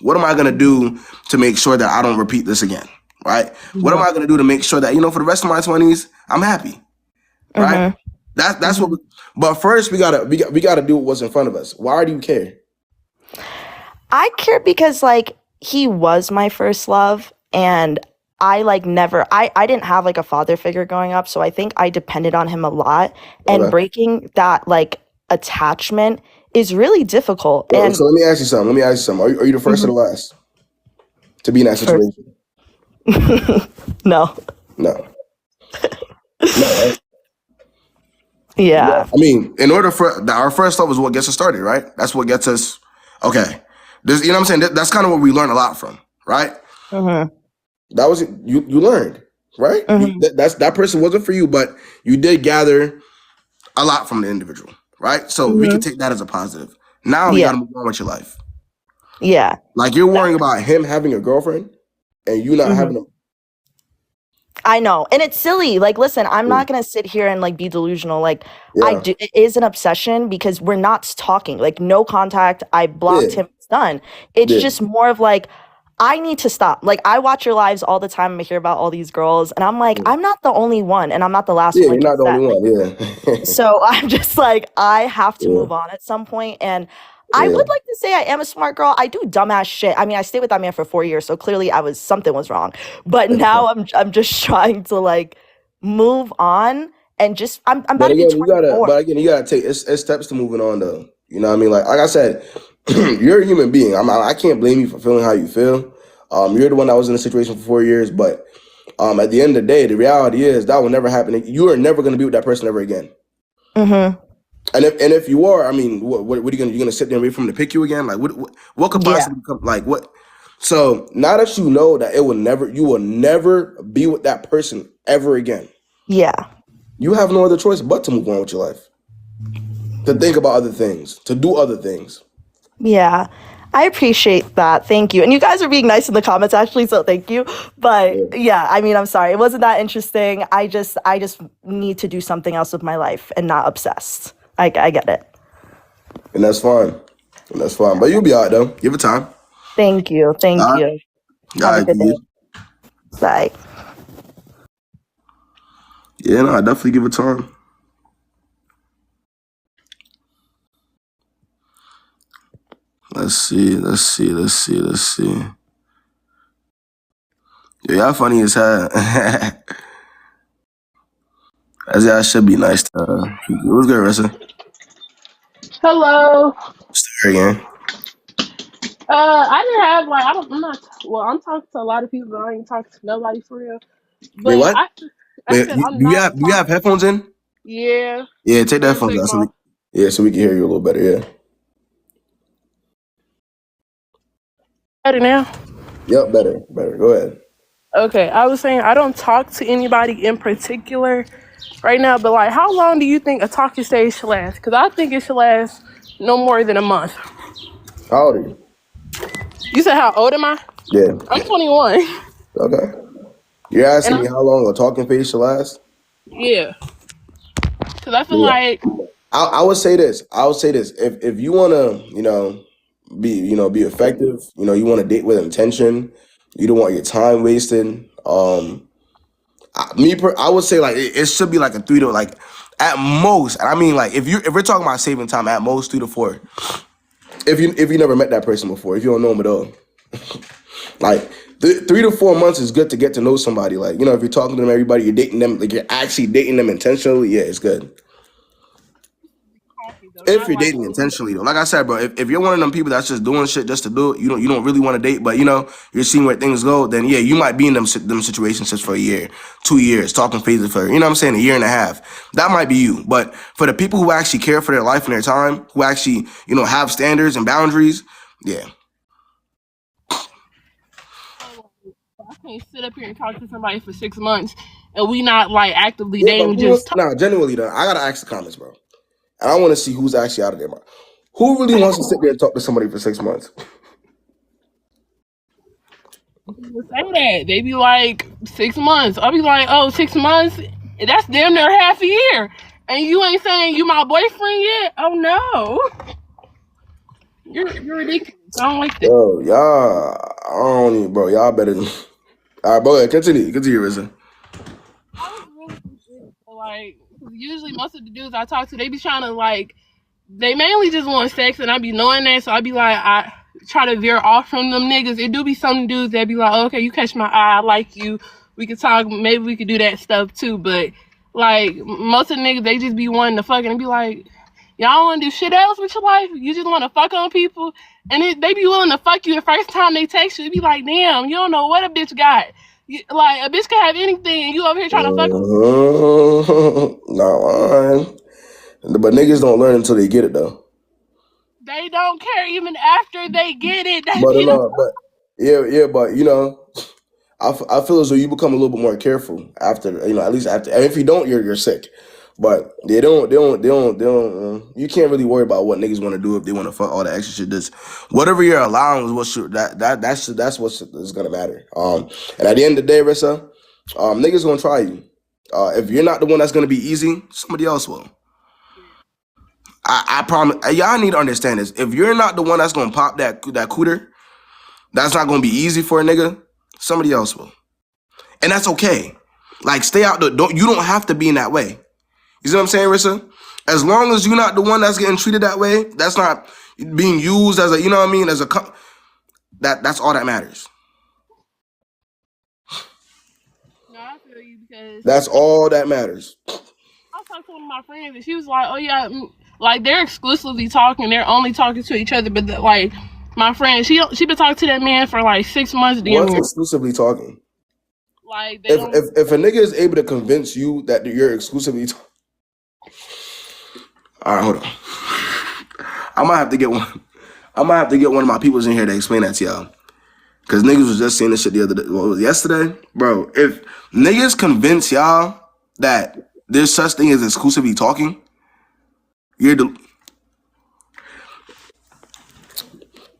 What am I gonna do to make sure that I don't repeat this again? Right? What am I gonna do to make sure that for the rest of my 20s, I'm happy? Right? That's what. But first, we gotta do what's in front of us. Why do you care? I care because like he was my first love, and I like never. I didn't have like a father figure growing up, so I think I depended on him a lot. And breaking that like attachment is really difficult. So let me ask you something. Are you the first or the last to be in that situation? No. No. Right? Yeah. I mean, in order for our first love is what gets us started, right? That's what gets us. Okay, this, you know what I'm saying? That's kind of what we learn a lot from, right? That was it. You learned, right? That person wasn't for you, but you did gather a lot from the individual, right? So we can take that as a positive. Now you gotta move on with your life. Yeah. Like, you're worrying about him having a girlfriend and you not having a. I know. And it's silly. Like, listen, I'm not going to sit here and like be delusional. Like, it is an obsession because we're not talking, like no contact. I blocked him. It's done. It's just more of like, I need to stop. Like, I watch your lives all the time and I hear about all these girls, and I'm like, I'm not the only one, and I'm not the last one. Yeah, Like you're you not the said. only one. Yeah. So I'm just like, I have to Yeah. move on at some point. And I would like to say I am a smart girl. I do dumbass shit. I mean, I stayed with that man for 4 years, so clearly something was wrong. But now I'm just trying to like move on and just I'm about But to be again, you 24. gotta take it's steps to moving on though. You know what I mean? Like I said, you're a human being. I can't blame you for feeling how you feel. You're the one that was in the situation for 4 years, but at the end of the day, the reality is that will never happen. You are never gonna be with that person ever again. Mm-hmm. And if you are, I mean, what are you gonna sit there and wait for him to pick you again? Like what could possibly come? Like what? So now that you know that you will never be with that person ever again. Yeah. You have no other choice but to move on with your life. To think about other things, to do other things. Yeah. I appreciate that. Thank you. And you guys are being nice in the comments actually, so thank you. But yeah, I mean, I'm sorry. It wasn't that interesting. I just need to do something else with my life and not obsessed. I get it. And that's fine. But you'll be all right though. Give it time. Thank you. Thank you. Have a good day. Bye. Yeah, no, I definitely give it time. Let's see. Yeah, y'all funny as hell. As y'all should be nice to it was good, Ressa. Hello. Start again. I didn't have like I'm talking to a lot of people, but I ain't talking to nobody for real. But Wait, what? I Wait, said I'm do not you have headphones in? Yeah. Yeah, take the Let me headphones take out them off. so we can hear you a little better, yeah. Better now? Yep, better. Go ahead. Okay. I was saying I don't talk to anybody in particular right now, but like how long do you think a talking stage should last? Because I think it should last no more than a month. How old are you? You said how old am I? Yeah. I'm 21. Okay. You're asking me how long a talking phase should last? Yeah. Because I feel Yeah. like I would say this. If you wanna, be effective, you wanna date with intention, you don't want your time wasted. I would say like it should be like a 3 to like at most. And I mean like if we're talking about saving time, at most 3 to 4. If you never met that person before, if you don't know them at all. Like 3 to 4 months is good to get to know somebody. Like, if you're talking to them, everybody, you're dating them, like you're actually dating them intentionally, yeah, it's good. If you're dating intentionally though. Like I said, bro, if you're one of them people that's just doing shit just to do it, you don't really want to date, but you're seeing where things go, then yeah, you might be in them situations just for a year, 2 years, talking phases for, what I'm saying, a year and a half. That might be you. But for the people who actually care for their life and their time, who actually, have standards and boundaries, yeah. I can't sit up here and talk to somebody for 6 months and we not like actively dating. Just nah, genuinely though, I gotta ask the comments, bro. And I want to see who's actually out of there. Who really wants to sit there and talk to somebody for 6 months? say that they be like 6 months. I'll be like, oh, 6 months. That's damn near half a year, and you ain't saying you my boyfriend yet. Oh no, you're ridiculous. I don't like that. Yo, y'all, I don't even, bro. Y'all better. All right, bro. Continue, Rissa. I was really like, usually most of the dudes I talk to, they be trying to like, they mainly just want sex, and I be knowing that, so I be like, I try to veer off from them niggas. It do be some dudes that be like, oh, okay, you catch my eye, I like you, we could talk, maybe we could do that stuff too, but like, most of the niggas, they just be wanting to fuck and be like, y'all don't want to do shit else with your life? You just want to fuck on people? And they be willing to fuck you the first time they text you. It be like, damn, you don't know what a bitch got. Like, a bitch can have anything, and you over here trying to fuck them. Not lying. But niggas don't learn until they get it, though. They don't care even after they get it. But I feel as though you become a little bit more careful after, at least after. And if you don't, you're sick. But they don't. You can't really worry about what niggas want to do if they want to fuck all the extra shit. Just whatever you're allowing is that's what's gonna matter. And at the end of the day, Rissa, niggas gonna try you. If you're not the one that's gonna be easy, somebody else will. I promise. Y'all need to understand this. If you're not the one that's gonna pop that cooter, that's not gonna be easy for a nigga, somebody else will. And that's okay. Like, stay out you don't have to be in that way. You see what I'm saying, Rissa? As long as you're not the one that's getting treated that way, that's not being used as a, you know what I mean, as a that's all that matters. No, I feel you because That's all that matters. I was talking to one of my friends and she was like, "Oh yeah, like they're exclusively talking. They're only talking to each other." But like my friend, she been talking to that man for like 6 months. What's exclusively talking? Like if a nigga is able to convince you that you're exclusively all right, hold on. I might have to get one. I might have to get one of my peoples in here to explain that to y'all. Cause niggas was just saying this shit the other day. What was it, yesterday? Bro, if niggas convince y'all that there's such thing as exclusively talking,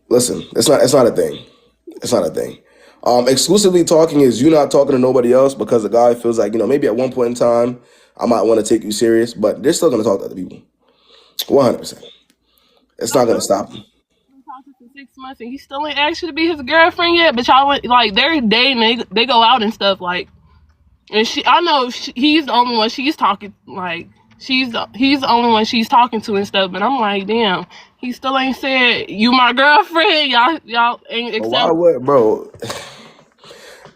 listen, it's not a thing. It's not a thing. Exclusively talking is you not talking to nobody else because a guy feels like, maybe at one point in time, I might want to take you serious, but they're still going to talk to other people. 100%. It's not going to stop them. Been talking for 6 months and he still ain't asked you to be his girlfriend yet, but y'all went, like, they're dating, they go out and stuff, like, and I know he's the only one she's talking, like, he's the only one she's talking to and stuff, but I'm like, damn, he still ain't said, you my girlfriend, y'all ain't accept. Why would, bro?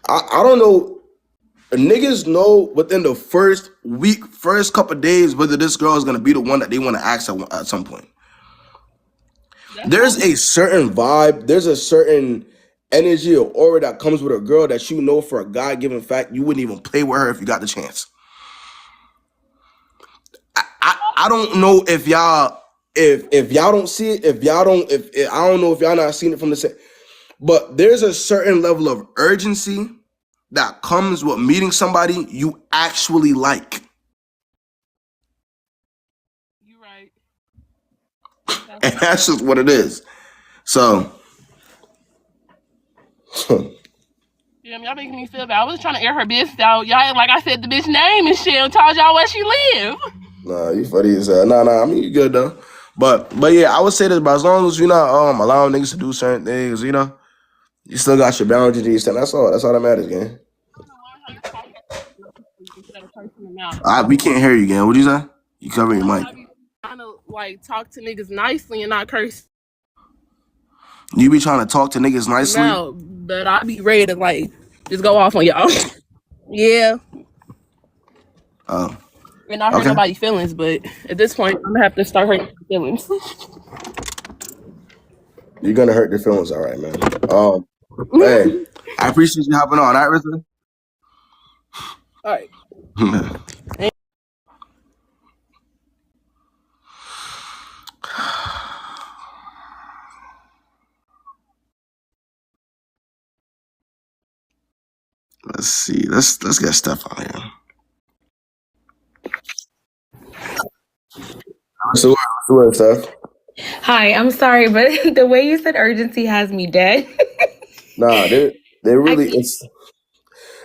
I don't know. Niggas know within the first couple days whether this girl is gonna be the one that they want to ask at some point. There's a certain vibe, there's a certain energy or aura that comes with a girl that you know for a God-given fact you wouldn't even play with her if you got the chance. I don't know if y'all don't see it, if I don't know if y'all not seeing it from the same, but there's a certain level of urgency that comes with meeting somebody you actually like. You're right. And that's just what it is. So yeah, y'all making me feel bad. I was trying to air her business out. Y'all, like I said, the bitch name and shit and told y'all where she live. Nah, you funny as hell. Nah, I mean you good though. But yeah, I would say this, but as long as you're not allowing niggas to do certain things, you still got your boundaries. That's all that matters, gang. We can't hear you, gang. What'd you say? You covering your mic. I be trying to like talk to niggas nicely and not curse. You be trying to talk to niggas nicely? No, but I be ready to like just go off on y'all. Yeah. Oh. And not hurt nobody's feelings, but at this point, I'm gonna have to start hurting feelings. You're gonna hurt their feelings, all right, man. Hey, I appreciate you hopping on. All right, Rissa? All right. Let's see. Let's get Steph on here. So what, Steph? Hi, I'm sorry, but the way you said urgency has me dead. Nah, they really it's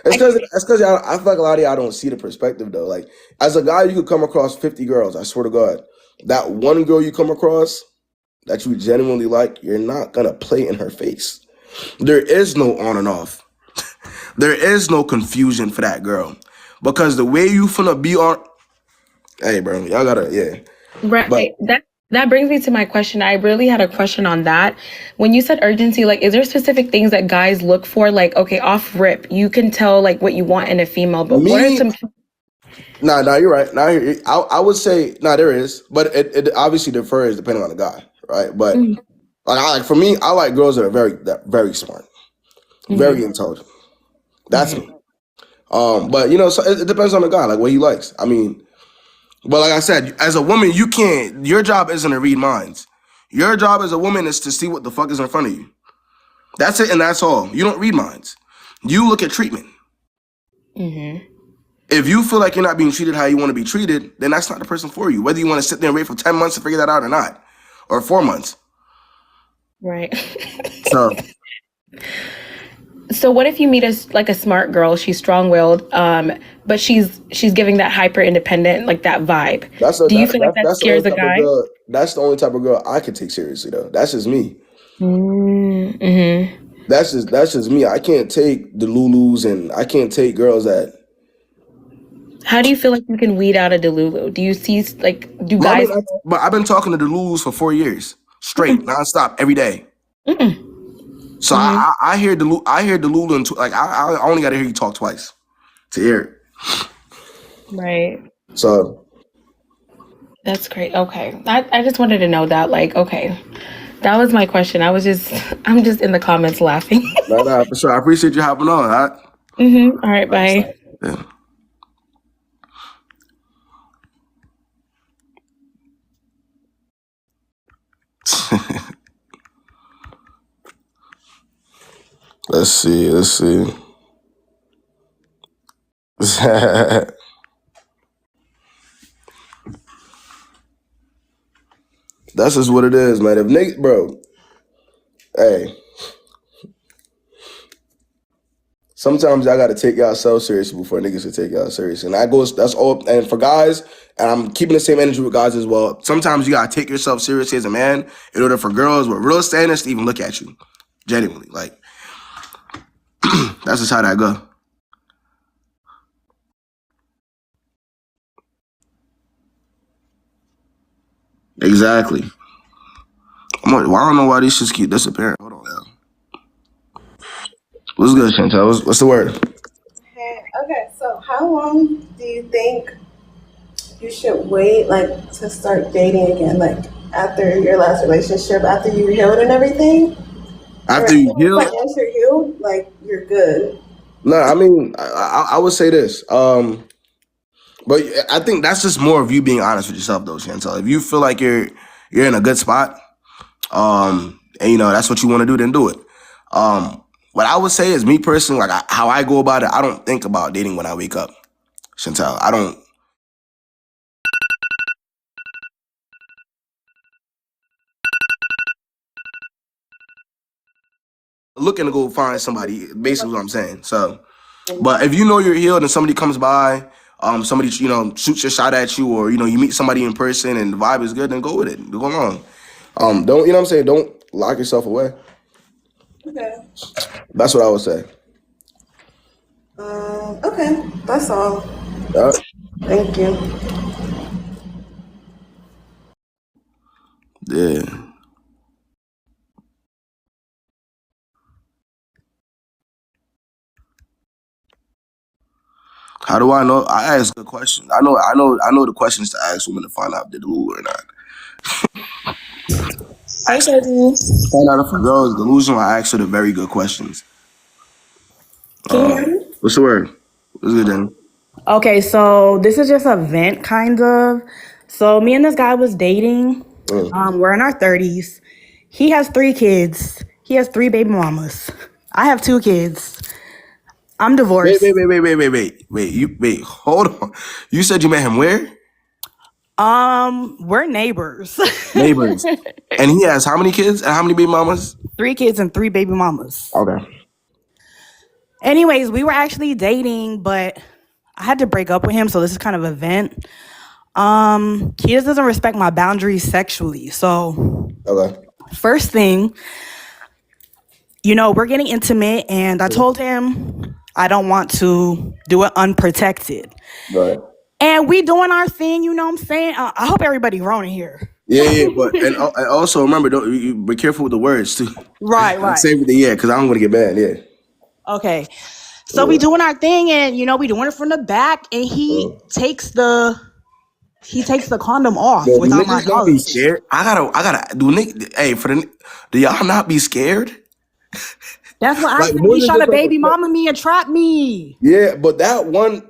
because I feel like a lot of y'all don't see the perspective though. Like as a guy, you could come across 50 girls. I swear to God, that one girl you come across that you genuinely like, you're not gonna play in her face. There is no on and off. There is no confusion for that girl because the way you finna be on. Hey, bro, y'all gotta Right. But that brings me to my question. I really had a question on that. When you said urgency, like, is there specific things that guys look for? Like, okay, off rip, you can tell like what you want in a female, but what are some? Nah, you're right. I would say there is, but it obviously differs depending on the guy, right? But for me, I like girls that are very smart, very intelligent. That's me. But so it depends on the guy, like what he likes. I mean. But like I said, as a woman, your job isn't to read minds. Your job as a woman is to see what the fuck is in front of you. That's it and that's all. You don't read minds. You look at treatment. If you feel like you're not being treated how you want to be treated, then that's not the person for you. Whether you want to sit there and wait for 10 months to figure that out or not. Or 4 months. Right. So what if you meet a smart girl, she's strong-willed, but she's giving that hyper independent, like that vibe. Do you feel like that scares a guy? That's the only type of girl I could take seriously though. That's just me. That's just me. I can't take the Lulus, and I can't take girls that. How do you feel like you can weed out a Delulu? Do you see like do guys? But I've been talking to the Lulus for 4 years straight, nonstop, every day. So I hear the Lulu and like I only got to hear you talk twice to hear it. Right. So that's great. Okay, I just wanted to know that. Like, okay, that was my question. I'm just in the comments laughing. No, for sure. I appreciate you hopping on. All right. All right. Bye. Yeah. Let's see. That's just what it is, man. If niggas, bro, hey, sometimes y'all gotta take y'all so serious before niggas should take y'all serious. And that's all. And for guys, and I'm keeping the same energy with guys as well. Sometimes you gotta take yourself seriously as a man in order for girls with real standards to even look at you. Genuinely. Like, that's just how that go. Exactly. I don't know why these shits keep disappearing. Hold on, now. What's good, Chantel? What's the word? Hey, okay, so how long do you think you should wait, like, to start dating again? Like, after your last relationship, after you healed and everything? After you healed? Like, once you're healed, like, you're good. No, I mean, I would say this. But I think that's just more of you being honest with yourself, though, Chantel. If you feel like you're in a good spot, and that's what you want to do, then do it. What I would say is, me personally, like how I go about it, I don't think about dating when I wake up, Chantel. I don't. Looking to go find somebody, basically what I'm saying. So, but if you know you're healed and somebody comes by, somebody shoots your shot at you, or you meet somebody in person and the vibe is good, then go with it. Go along. Don't what I'm saying? Don't lock yourself away. Okay. That's what I would say. Okay, that's all. Thank you. Yeah. How do I know? I ask good questions. I know the questions to ask women to find out if they're delusional or not. Hey, Katie. Find out if a girl is delusional. I ask her the very good questions. Can you hear me? What's the word? What's good, then? Okay, so this is just a vent, kind of. So me and this guy was dating. We're in our 30s. He has 3 kids. He has 3 baby mamas. I have 2 kids. I'm divorced. Wait. Hold on. You said you met him where? We're neighbors. Neighbors. And he has how many kids and how many baby mamas? 3 kids and 3 baby mamas. Okay. Anyways, we were actually dating, but I had to break up with him, so this is kind of a vent. He just doesn't respect my boundaries sexually. So, first thing, we're getting intimate, and I told him I don't want to do it unprotected. Right. And we doing our thing, you know what I'm saying? I hope everybody grown in here. Yeah, but and also remember, don't be careful with the words too. Right. Save it, because I don't want to get bad. Yeah. Okay. So we doing our thing, and we doing it from the back, and he takes the condom off without my knowledge. Be scared. I gotta do y'all not be scared? That's what I said. He shot a baby mama me and trapped me. Yeah, but that one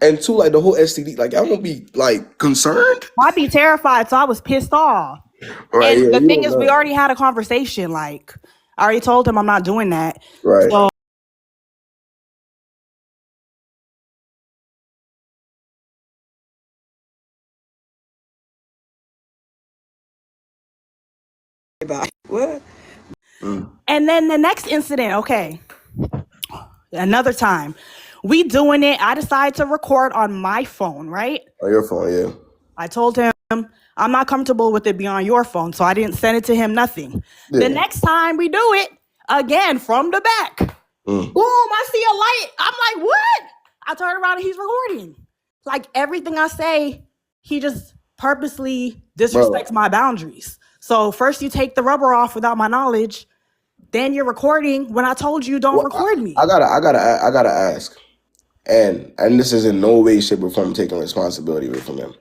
and 2, like the whole STD, like I won't be like concerned. I'd be terrified, so I was pissed off. Right. And the thing is, we already had a conversation. Like, I already told him I'm not doing that. Right. So, what? And then the next incident, okay. Another time. We doing it. I decided to record on my phone, right? On your phone, yeah. I told him I'm not comfortable with it being on your phone, so I didn't send it to him, nothing. Yeah. The next time we do it, again, from the back, boom, I see a light. I'm like, what? I turn around and he's recording. Like, everything I say, he just purposely disrespects my boundaries. So first you take the rubber off without my knowledge, then you're recording when I told you don't record me. I gotta ask, and this is in no way, shape, or form taking responsibility away from him.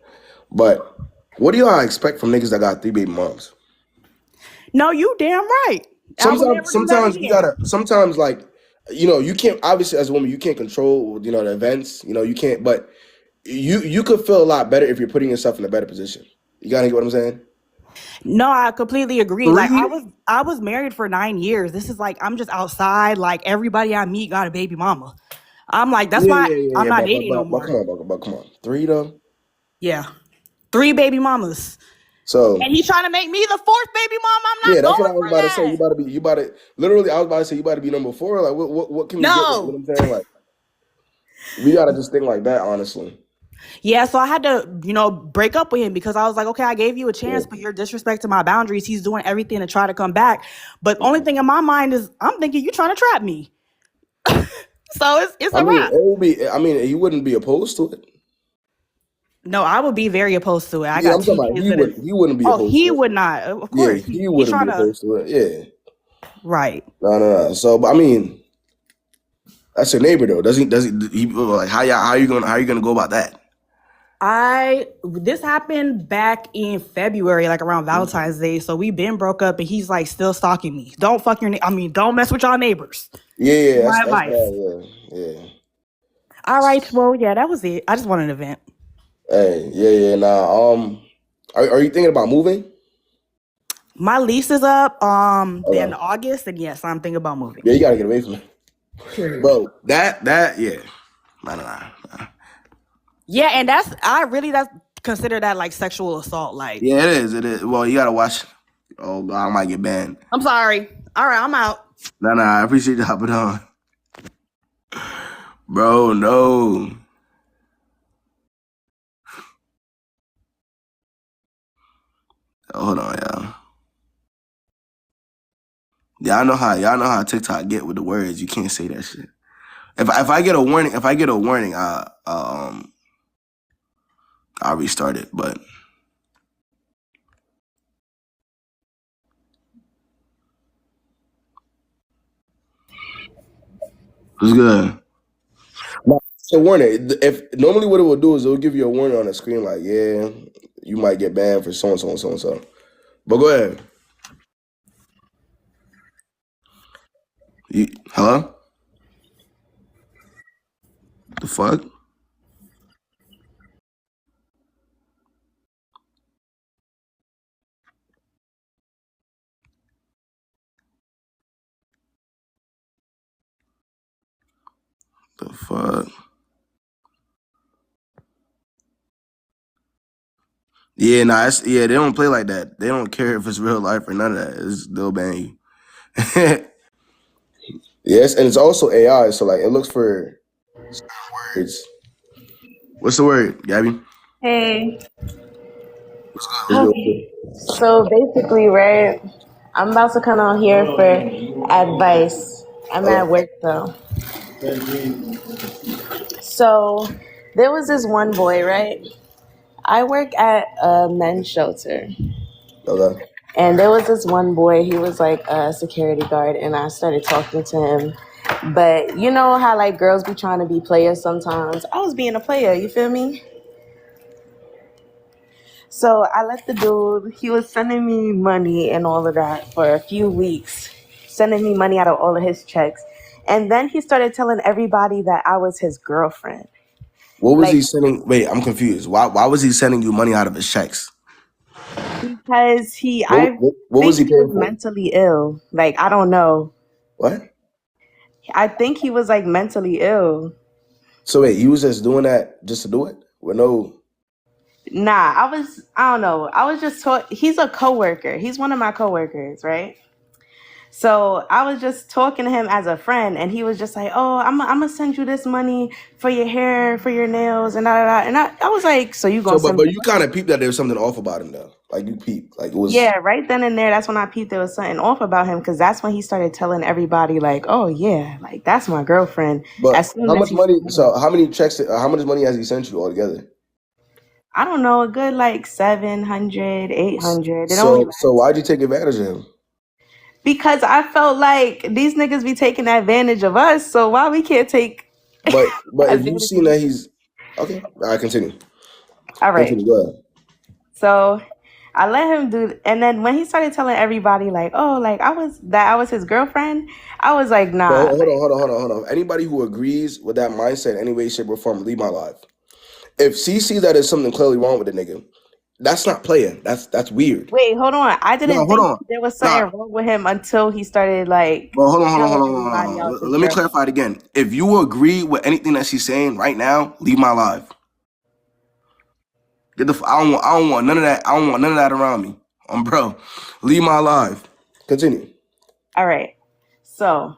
But what do y'all expect from niggas that got 3 baby moms? No, you damn right. Sometimes you gotta. Sometimes, like, you know, you can't. Obviously, as a woman, you can't control, you know, the events. You know, you can't. But you could feel a lot better if you're putting yourself in a better position. You gotta get what I'm saying? No, I completely agree. Like, I was married for 9 years. This is like, I'm just outside. Like, everybody I meet got a baby mama. I'm like, that's why I'm not dating no more. But come on, 3 though. Yeah, 3 baby mamas. So, and he's trying to make me the 4th baby mom. I'm not. Yeah, that's what I was about to say. You about to literally. I was about to say you about to be number 4. Like, what can we get? You know what I'm saying? Like, we gotta just think like that, honestly. Yeah, so I had to, you know, break up with him because I was like, okay, I gave you a chance, but you're disrespecting my boundaries. He's doing everything to try to come back. But the only thing in my mind is I'm thinking you're trying to trap me. So it's a wrap. He wouldn't be opposed to it. No, I would be very opposed to it. I'm talking about he wouldn't be opposed to it. He would not. Of course. Yeah, he wouldn't be opposed to it. Yeah. Right. No. So, but I mean, that's your neighbor though. Does he like how you gonna go about that? This happened back in February, like around Valentine's Day. So we've been broke up, and he's like still stalking me. Don't mess with y'all neighbors. Yeah. My advice. Yeah. All right. Well, yeah, that was it. I just wanted an event. Hey, yeah. Nah. Are you thinking about moving? My lease is up in August, and yes, I'm thinking about moving. Yeah, you gotta get away from it, bro. That yeah. Nah. Yeah, and that's consider that like sexual assault. Like, yeah, it is. Well, you gotta watch. Oh God, I might get banned. I'm sorry. All right, I'm out. Nah. I appreciate you hopping on, bro. No. Hold on, y'all. Y'all know how TikTok get with the words. You can't say that shit. If I get a warning, I'll restart it. But it's good. So warning. If normally what it will do is it will give you a warning on the screen, like, yeah, you might get banned for so and so and so and so. But go ahead. Hello? The fuck? The fuck? Yeah, they don't play like that. They don't care if it's real life or none of that. They'll ban you. Yes, and it's also AI, so like it looks for words. What's the word, Gabby? Hey. So basically, right, I'm about to come out here for advice. I'm at work though. So there was this one boy, right? I work at a men's shelter. Okay. And there was this one boy, he was like a security guard, and I started talking to him. But you know how like girls be trying to be players sometimes? I was being a player, you feel me? So I let the dude, he was sending me money and all of that for a few weeks, sending me money out of all of his checks. And then he started telling everybody that I was his girlfriend. What was he sending? Wait, I'm confused. Why was he sending you money out of his checks? Because I think he was mentally ill. Like, I don't know. What? I think he was like mentally ill. So wait, he was just doing that just to do it? With no... Nah, I don't know. I was just he's a coworker. He's one of my coworkers, right? So I was just talking to him as a friend, and he was just like, "Oh, I'm gonna send you this money for your hair, for your nails, and da da da." And I was like, "So you gonna So, send but me?" you kind of peeped that there was something off about him though. Like you peeped, like it was. Yeah, right then and there, that's when I peeped there was something off about him, because that's when he started telling everybody like, "Oh yeah, like that's my girlfriend." But As soon how as much he, money? So how many checks? How much money has he sent you altogether? I don't know, a good like 700, 800. It only So why'd you take advantage of him? because I felt like these niggas be taking advantage of us, so why we can't take But if you advantage seen of that them? he's okay, all right, continue. All right. Continue. Go ahead. So I let him do, and then when he started telling everybody like, "Oh, like I was his girlfriend," I was like, But "Nah." hold on. Anybody who agrees with that mindset, any way, shape, or form, leave my life. If she sees that there's something clearly wrong with the nigga, that's not playing. That's weird. Wait, hold on. I No, didn't hold think on. there was Nah, something wrong with him until he started like well, telling everybody I was his Let me girlfriend. clarify it again. If you agree with anything that she's saying right now, leave my life. I don't want none of that. I don't want none of that around me. Bro, leave my life. Continue. All right. So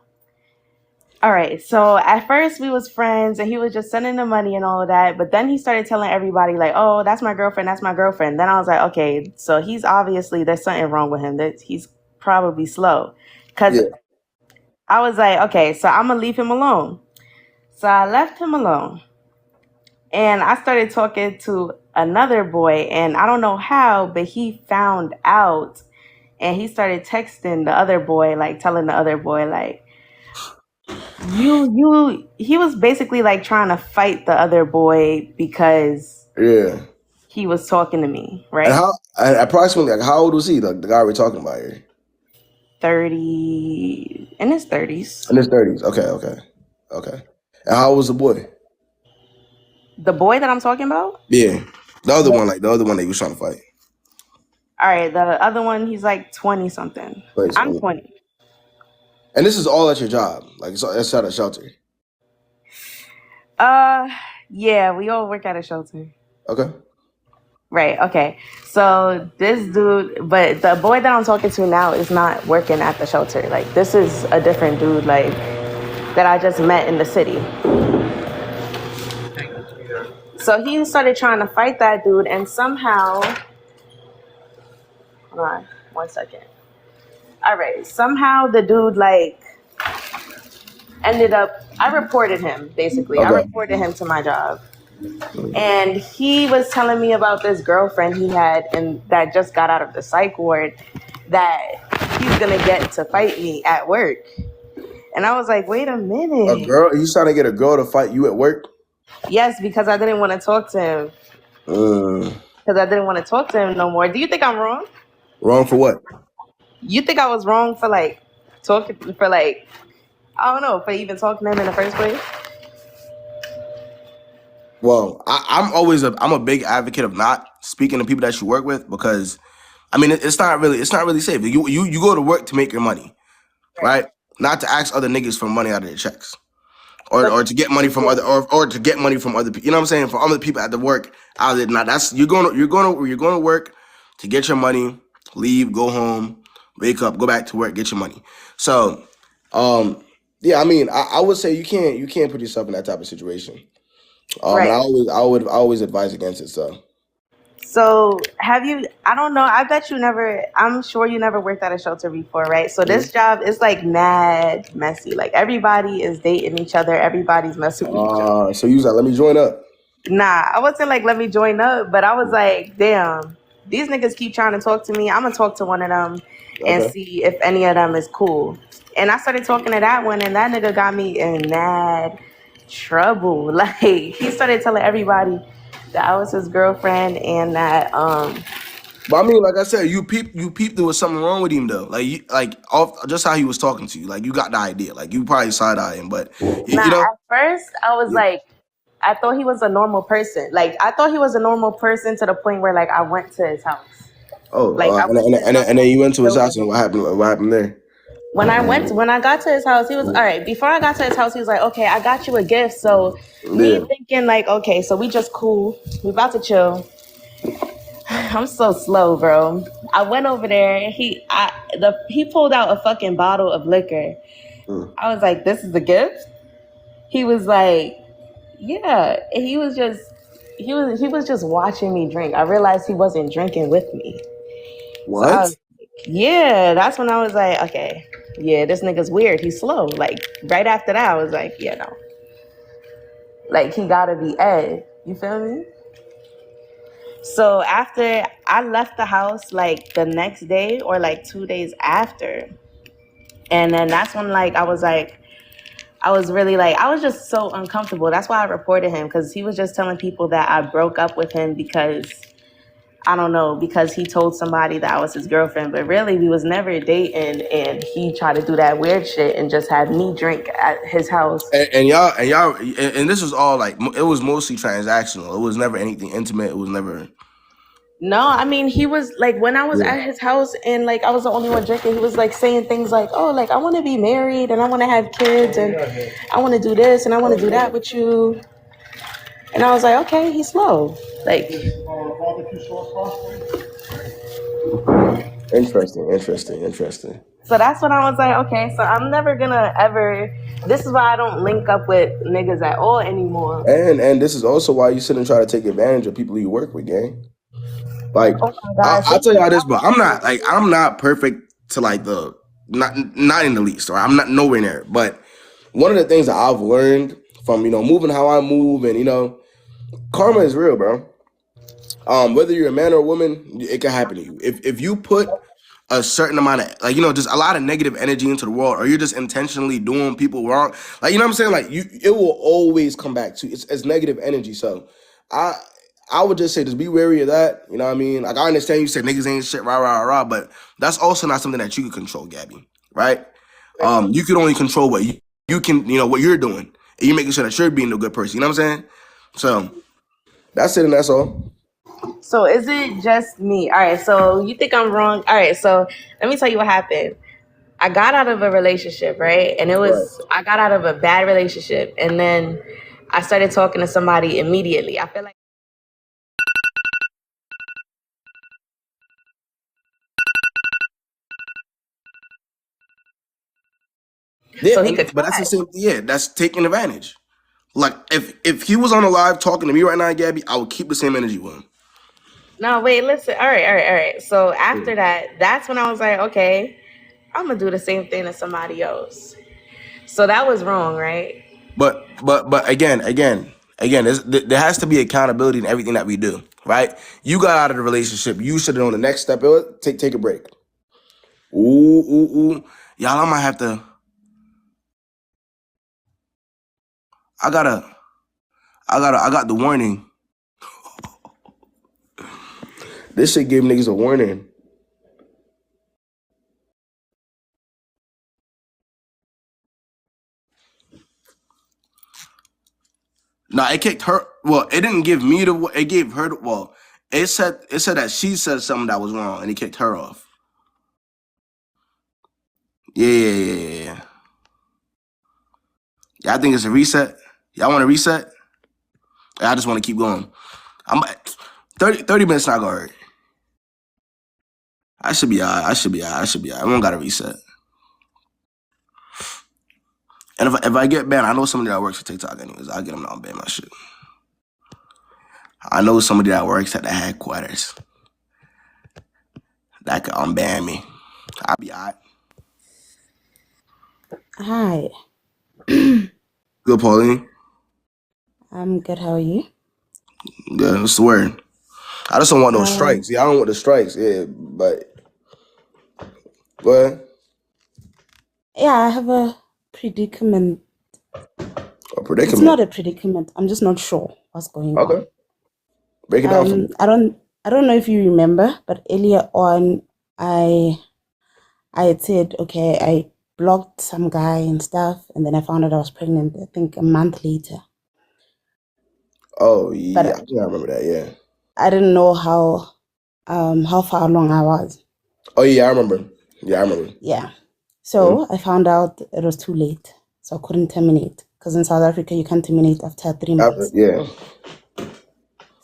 at first we was friends and he was just sending the money and all of that. But then he started telling everybody like, "Oh, that's my girlfriend. That's my girlfriend." Then I was like, okay, so he's obviously, there's something wrong with him. That he's probably slow. Cause Yeah. I was like, okay, so I'm gonna leave him alone. So I left him alone. And I started talking to another boy, and I don't know how, but he found out and he started texting the other boy, like telling the other boy, like, he was basically like trying to fight the other boy because Yeah. he was talking to me, And right? approximately, like, how old was he? Like the guy we're talking about here? 30, in his 30s. In his 30s. Okay. And how old was the boy? The boy that I'm talking about? Yeah. The other one that he was trying to fight. All right, the other one, he's like 20 something. Wait, I'm 20. And this is all at your job. Like it's at a shelter. Yeah, we all work at a shelter. Okay. Right, okay. So this dude, but the boy that I'm talking to now is not working at the shelter. Like, this is a different dude, like, that I just met in the city. So he started trying to fight that dude, and somehow, hold on, 1 second. All right, somehow the dude, like, ended up, I reported him, basically. I Okay. reported him to my job. And he was telling me about this girlfriend he had and that just got out of the psych ward that he's gonna get to fight me at work. And I was like, wait a minute. A girl? He's trying to get a girl to fight you at work? Yes, because I didn't want to talk to him. Because I didn't want to talk to him no more. Do you think I'm wrong? Wrong for what? You think I was wrong for like talking for like, I don't know, for even talking to him in the first place? Well, I'm a big advocate of not speaking to people that you work with because, I mean, it's not really safe. You go to work to make your money, right? Not to ask other niggas for money out of their checks, or to get money from or to get money from other people. You know what I'm saying? From other people at the work out there. Now that's you're going to work to get your money, leave, go home, wake up, go back to work, get your money. So, yeah, I mean, I would say you can't put yourself in that type of situation. Right. And I always advise against it. So have you, I don't know, I bet you never, I'm sure you never worked at a shelter before, right? So this job is like mad messy. Like everybody is dating each other. Everybody's messing with each other. So you was like, let me join up. Nah, I wasn't like, let me join up, but I was like, damn, these niggas keep trying to talk to me. I'm going to talk to one of them and see if any of them is cool. And I started talking to that one, and that nigga got me in mad trouble. Like, he started telling everybody that I was his girlfriend and that But I mean, like I said, you peeped there was something wrong with him though. Like off just how he was talking to you. Like you got the idea. Like you probably side eye him, but you know. At first I was like, I thought he was a normal person. Like I thought he was a normal person to the point where like I went to his house. Oh, like and then you went to his house and what happened? What happened there? When I got to his house, he was all right. Before I got to his house, he was like, okay, I got you a gift. So me thinking like, okay, so we just cool. We about to chill. I'm so slow, bro. I went over there. He pulled out a fucking bottle of liquor. I was like, "This is a gift." He was like, "Yeah." And he was just watching me drink. I realized he wasn't drinking with me. So What? yeah, that's when I was like, okay, yeah, this nigga's weird. He's slow. Like right after that, I was like, yeah, no, like he gotta be Ed. You feel me? So after I left the house, like the next day or like 2 days after, and then that's when like I was really like, I was just so uncomfortable. That's why I reported him, because he was just telling people that I broke up with him because I don't know, because he told somebody that I was his girlfriend, but really we was never dating, and he tried to do that weird shit and just had me drink at his house. And this was all like, it was mostly transactional. It was never anything intimate. It was never. No, I mean, he was like, when I was at his house and like I was the only one drinking, he was like saying things like, oh, like I want to be married and I want to have kids and I want to do this and I want to do that with you. And I was like, okay, he's slow. Like, Interesting. so that's when I was like, okay, so I'm never gonna ever. This is why I don't link up with niggas at all anymore. And this is also why you shouldn't try to take advantage of people you work with, gang. Like, oh my God, I'll tell y'all this, but I'm not perfect to like not in the least, or I'm not nowhere near. But one of the things that I've learned from moving how I move, and karma is real, bro. Whether you're a man or a woman, it can happen to you. If you put a certain amount of just a lot of negative energy into the world, or you're just intentionally doing people wrong, like what I'm saying, like it will always come back to it's negative energy. So I would just say just be wary of that. You know what I mean? Like I understand you said niggas ain't shit, rah, but that's also not something that you can control, Gabby. Right? You can only control what you can, what you're doing. And you're making sure that you're being a good person. You know what I'm saying? So that's it, and that's all. So is it just me? All right, so you think I'm wrong? All right, so let me tell you what happened. I got out of a relationship, right? And I got out of a bad relationship, and then I started talking to somebody immediately. I feel like Yeah, so he could, but that's the same. Yeah, that's taking advantage. Like if he was on a live talking to me right now, Gabby, I would keep the same energy with him. No, wait, listen. All right. So after that, that's when I was like, okay, I'm gonna do the same thing to somebody else. So that was wrong, right? But again, there has to be accountability in everything that we do, right? You got out of the relationship. You should have known the next step. Take a break. Ooh. Y'all, I might have to. I got the warning. This should give niggas a warning. Nah, it kicked her. Well, it didn't give me the. It gave her the. Well, it said that she said something that was wrong, and it kicked her off. Yeah. Y'all think it's a reset? Y'all want a reset? I just want to keep going. I'm 30 minutes not gonna hurt. I should be alright. I don't got to reset. And if I get banned, I know somebody that works for TikTok anyways. I'll get them to unban my shit. I know somebody that works at the headquarters that could unban me. I'll be alright. Hi. Good, Pauline. I'm good. How are you? Good. What's the word? I just don't want no strikes. Yeah, I don't want the strikes. Yeah, but what? Yeah, I have a predicament. A predicament? It's not a predicament. I'm just not sure what's going on. Okay. Break it down for me. I don't know if you remember, but earlier on, I had said, okay, I blocked some guy and stuff, and then I found out I was pregnant. I think a month later. Oh yeah, I think I remember that. Yeah. I didn't know how far along I was. Oh yeah, I remember. Yeah. So I found out it was too late, so I couldn't terminate. Because in South Africa, you can't terminate after 3 months. Yeah.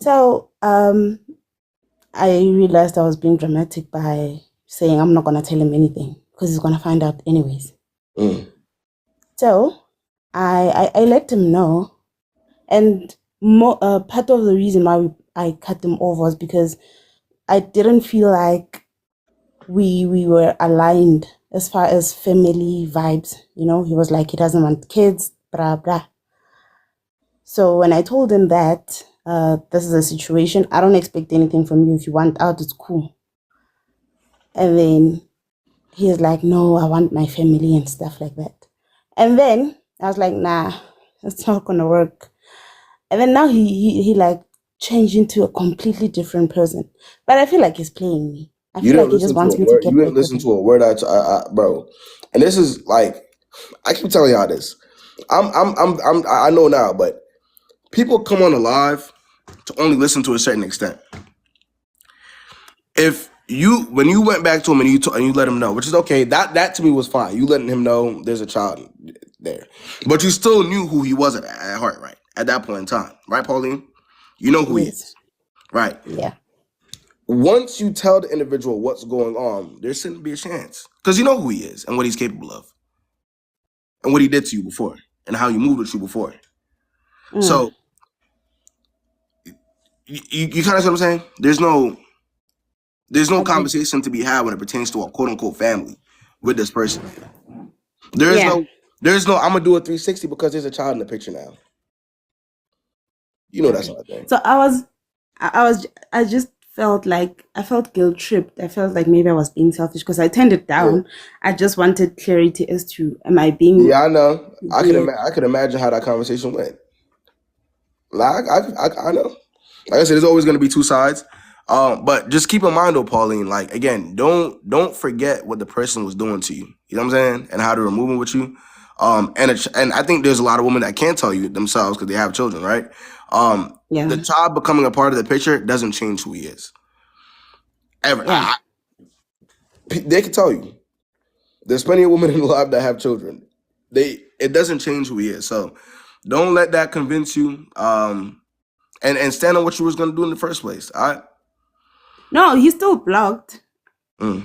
So I realized I was being dramatic by saying I'm not gonna tell him anything because he's gonna find out anyways. So I let him know, and part of the reason why I cut them off was because I didn't feel like we were aligned as far as family vibes. You know, he was like he doesn't want kids, blah blah. So when I told him that this is a situation, I don't expect anything from you. If you want out, it's cool. And then he's like, no, I want my family and stuff like that. And then I was like, nah, it's not gonna work. And then now he like changed into a completely different person. But I feel like he's playing me. I You feel didn't like he just listen to wants a me to word. get You didn't back with listen him. to a word, bro. And this is like, I keep telling y'all this. I know now, but people come on the live to only listen to a certain extent. When you went back to him and you let him know, which is okay, that to me was fine. You letting him know there's a child there, but you still knew who he was at heart, right? At that point in time, right, Pauline? You know who he is, right? Yeah. Once you tell the individual what's going on, there shouldn't be a chance because you know who he is and what he's capable of, and what he did to you before, and how he moved with you before. So you kind of see what I'm saying? There's no conversation to be had when it pertains to a quote unquote family with this person. There's no I'm gonna do a 360 because there's a child in the picture now. You know that's not there. So I just felt like I felt guilt tripped. I felt like maybe I was being selfish because I turned it down. I just wanted clarity as to am I being I know. I could imagine how that conversation went. Like I know. Like I said, there's always gonna be two sides. But just keep in mind though, Pauline, like again, don't forget what the person was doing to you. You know what I'm saying? And how they were moving with you. And I think there's a lot of women that can't tell you themselves because they have children, right? The child becoming a part of the picture doesn't change who he is. Ever. They can tell you. There's plenty of women in life that have children. It doesn't change who he is. So don't let that convince you. And stand on what you was gonna do in the first place. All right. No, he's still blocked.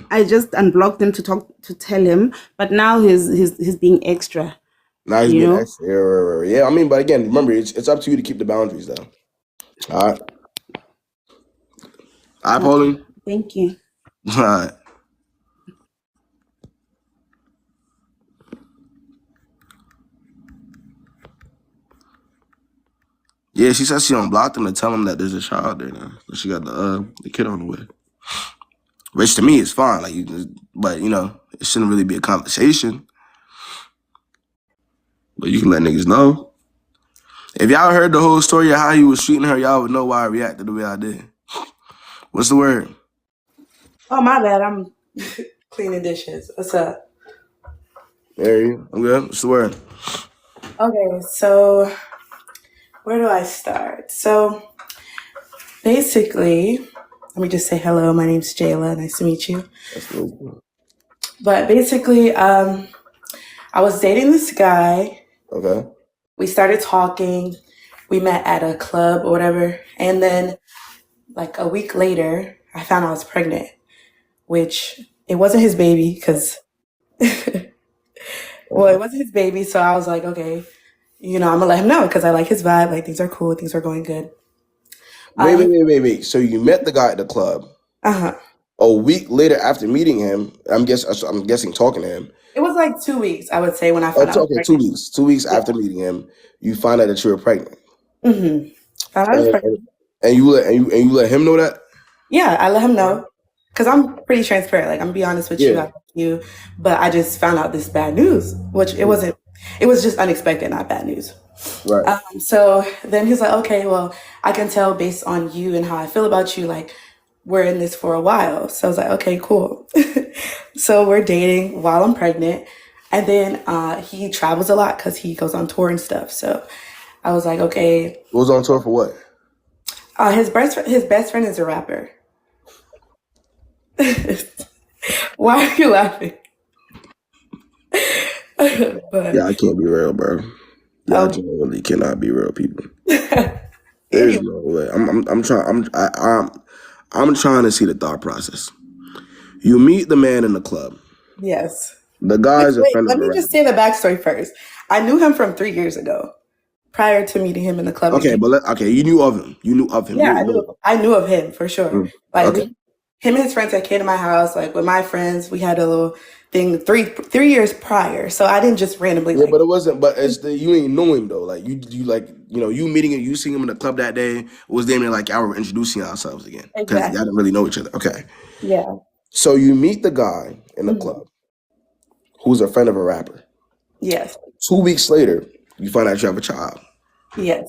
I just unblocked him to tell him, but now he's being extra. Now he's being extra. Yeah, I mean, but again, remember, it's up to you to keep the boundaries though. All right. All right, Pauline. Thank you. All right. Yeah, she said she unblocked him to tell him that there's a child there now. She got the kid on the way. Which to me is fine. Like, but you know, it shouldn't really be a conversation. But you can let niggas know. If y'all heard the whole story of how he was treating her, y'all would know why I reacted the way I did. What's the word? Oh, my bad. I'm cleaning dishes. What's up? There you. I'm good. What's the word? Okay, so where do I start? So basically, let me just say hello. My name's Jayla. Nice to meet you. That's really cool. But basically, I was dating this guy. Okay. We started talking. We met at a club or whatever. And then like a week later, I found I was pregnant, which it wasn't his baby because, well, it wasn't his baby. So I was like, okay, you know, I'm gonna let him know because I like his vibe. Like things are cool. Things are going good. Wait. So you met the guy at the club. A week later after meeting him, I'm guessing talking to him. It was like 2 weeks, I would say, when I found out. Okay, 2 weeks. 2 weeks after meeting him, you find out that you were pregnant. Mm-hmm. Found out I was pregnant. And you let him know that? Yeah, I let him know. Because I'm pretty transparent. Like, I'm gonna be honest with you. I love you. But I just found out this bad news, which it wasn't. It was just unexpected, not bad news. Right. So then he's like, okay, well, I can tell based on you and how I feel about you, like, we're in this for a while. So I was like, okay, cool. So we're dating while I'm pregnant. And then he travels a lot because he goes on tour and stuff. So I was like, okay. Goes on tour for what? His best friend is a rapper. Why are you laughing? Yeah, I can't be real, bro. Y'all genuinely cannot be real people. There's no way. I'm trying to see the thought process. You meet the man in the club. Yes. The guy's a Wait, friend of let a me rapper. just say the backstory first. I knew him from 3 years ago, prior to meeting him in the club. Okay, but you knew of him. You knew of him. Yeah, I knew of him for sure. Like Okay. him and his friends had came to my house. Like with my friends, we had a little thing 3 years prior. So I didn't just randomly Yeah, but it wasn't. But you ain't know him though. Like you meeting him, you seeing him in the club that day. It was damn near like y'all were introducing ourselves again because y'all didn't really know each other. Okay. Yeah. So you meet the guy in the club, who's a friend of a rapper. Yes. 2 weeks later, you find out you have a child. Yes.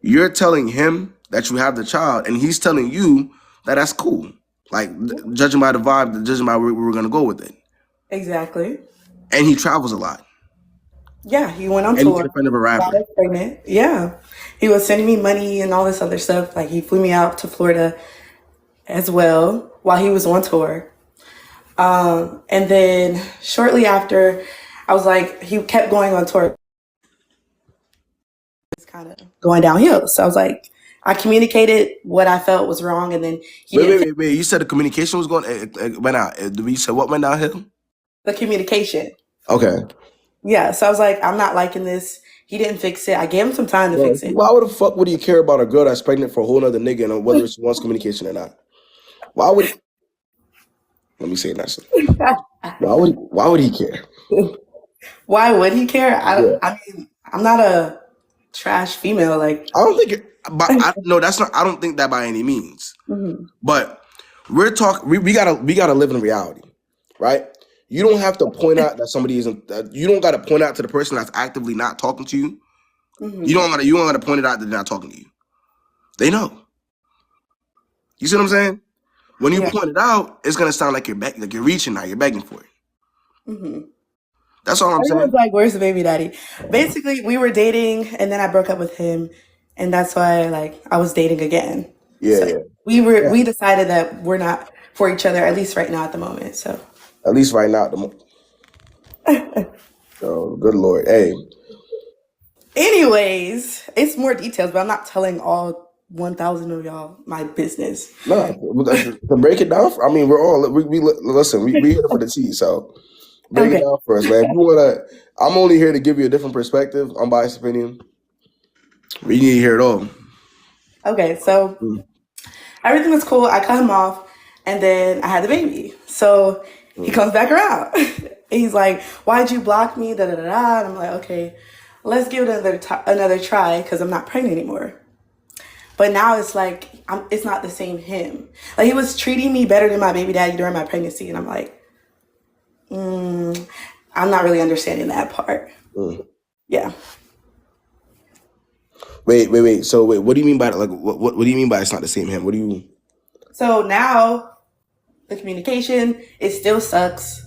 You're telling him that you have the child, and he's telling you that that's cool. Like judging by the vibe, judging by where we're gonna go with it. Exactly. And he travels a lot. Yeah, he went on And tour. he's a friend of a rapper. Got us pregnant. Yeah. He was sending me money and all this other stuff. Like he flew me out to Florida as well while he was on tour. And then shortly after, I was like, he kept going on tour. It's kind of going downhill. So I was like, I communicated what I felt was wrong, and then he Wait. You said the communication was going. It went out. You said what went downhill? the communication. Okay. Yeah. So I was like, I'm not liking this. He didn't fix it. I gave him some time to fix it. Why would the fuck would he care about a girl that's pregnant for a whole other nigga and whether she wants communication or not? Why would? Let me say it nicely. Why would he care? Why would he care? I mean, I'm not a trash female. Like I don't think. No, that's not. I don't think that by any means. But we're talking. We gotta live in reality, right? You don't have to point out that somebody isn't. You don't got to point out to the person that's actively not talking to you. You don't gotta point it out that they're not talking to you. They know. You see what I'm saying? When you point it out, it's gonna sound like you're reaching now. You're begging for it. That's all I'm saying. Everyone's like, "Where's the baby daddy?" Basically, we were dating, and then I broke up with him, and that's why I was dating again. Yeah. We decided that we're not for each other, at least right now at the moment. So at least right now at the moment. Oh, good Lord. Hey. Anyways, it's more details, but I'm not telling all 1,000 of y'all my business. No, to break it down. I mean, we listen. We here for the tea, so break it down for us, man. If you wanna, I'm only here to give you a different perspective, unbiased opinion. We need to hear it all. Okay, so everything was cool. I cut him off, and then I had the baby. So he comes back around. He's like, "Why'd you block me?" Da da da da. And I'm like, "Okay, let's give it another try because I'm not pregnant anymore." But now it's like it's not the same him. Like he was treating me better than my baby daddy during my pregnancy, and I'm like, I'm not really understanding that part. Yeah. Wait. So what do you mean by like what do you mean by it's not the same him? What do you? So now the communication it still sucks,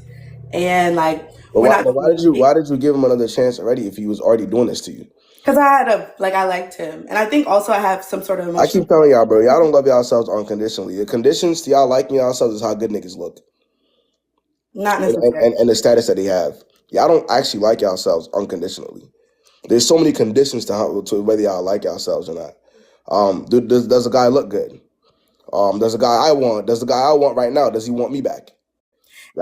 and like why did you give him another chance already if he was already doing this to you? Because I liked him, and I think also I have some sort of emotion. I keep telling y'all, bro, y'all don't love yourselves unconditionally. The conditions to y'all liking yourselves is how good niggas look. Not necessarily. And the status that they have. Y'all don't actually like yourselves unconditionally. There's so many conditions to whether y'all like yourselves or not. Does a guy look good? Does the guy I want right now, does he want me back?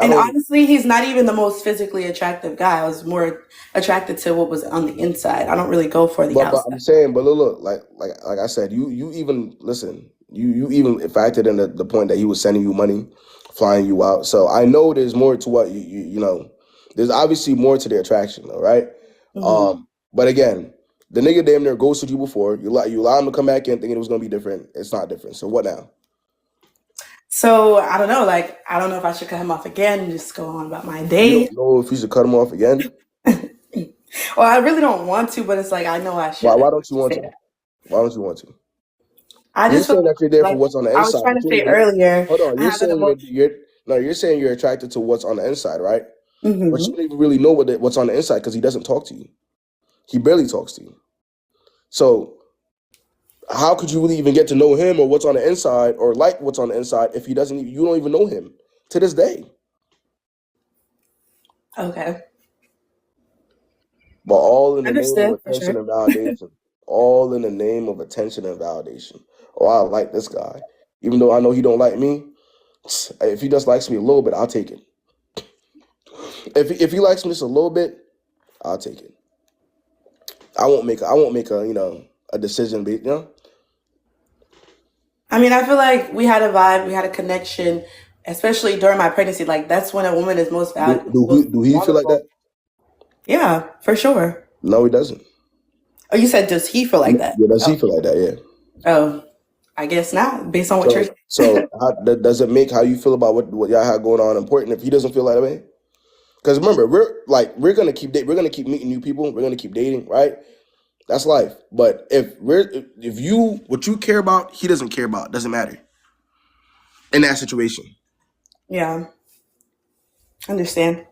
And honestly, he's not even the most physically attractive guy. I was more attracted to what was on the inside. I don't really go for the outside. But I'm saying, but look, like I said, you even listen. You even factored in the point that he was sending you money, flying you out. So I know there's more to what you know. There's obviously more to the attraction, though, right? But again, the nigga damn near ghosted you before. You allow him to come back in thinking it was gonna be different. It's not different. So what now? So I don't know. Like I don't know if I should cut him off again and just go on about my day. You don't know if you should cut him off again? Well, I really don't want to, but it's like I know I should. Why don't you want to? Why don't you want to? I just saying that you're there like, for what's on the inside. I was trying to say earlier. Hold on, you're saying you're attracted to what's on the inside, right? But you don't even really know what's on the inside because he doesn't talk to you. He barely talks to you. So how could you really even get to know him or what's on the inside or like what's on the inside if you don't even know him to this day? Okay. But all in the name Understood, of attention and validation. All in the name of attention and validation. Oh, I like this guy. Even though I know he don't like me, if he just likes me a little bit, I'll take it. If he likes me just a little bit, I'll take it. I won't make a a decision, you know. I mean, I feel like we had a vibe, we had a connection, especially during my pregnancy. Like that's when a woman is most valuable. Do he feel like that? Yeah, for sure. No, he doesn't. Oh, you said does he feel like that? Yeah, does he feel like that? Yeah. Oh, I guess not. Based on what you're saying. So does it make how you feel about what y'all have going on important if he doesn't feel that way? Because remember, we're gonna keep meeting new people. We're gonna keep dating, right? That's life. But if what you care about, he doesn't care about, doesn't matter in that situation. Yeah, understand.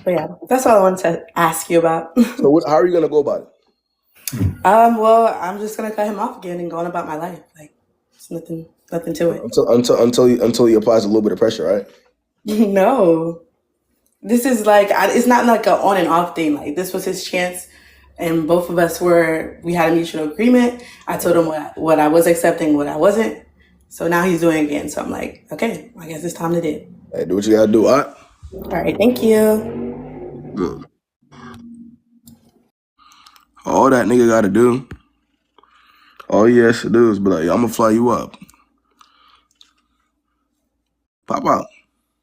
But yeah, that's all I wanted to ask you about. So how are you gonna go about it? Well, I'm just gonna cut him off again and go on about my life. Like, it's nothing to it. Until he applies a little bit of pressure, right? No, this is like it's not like an on and off thing. Like this was his chance, and both of us we had a mutual agreement. I told him what I was accepting, what I wasn't. So now he's doing it again. So I'm like, okay, I guess it's time to do. Hey, do what you gotta do, all right? All right, thank you. Good. All that nigga gotta do, all he has to do is be like, I'm gonna fly you up. Pop out.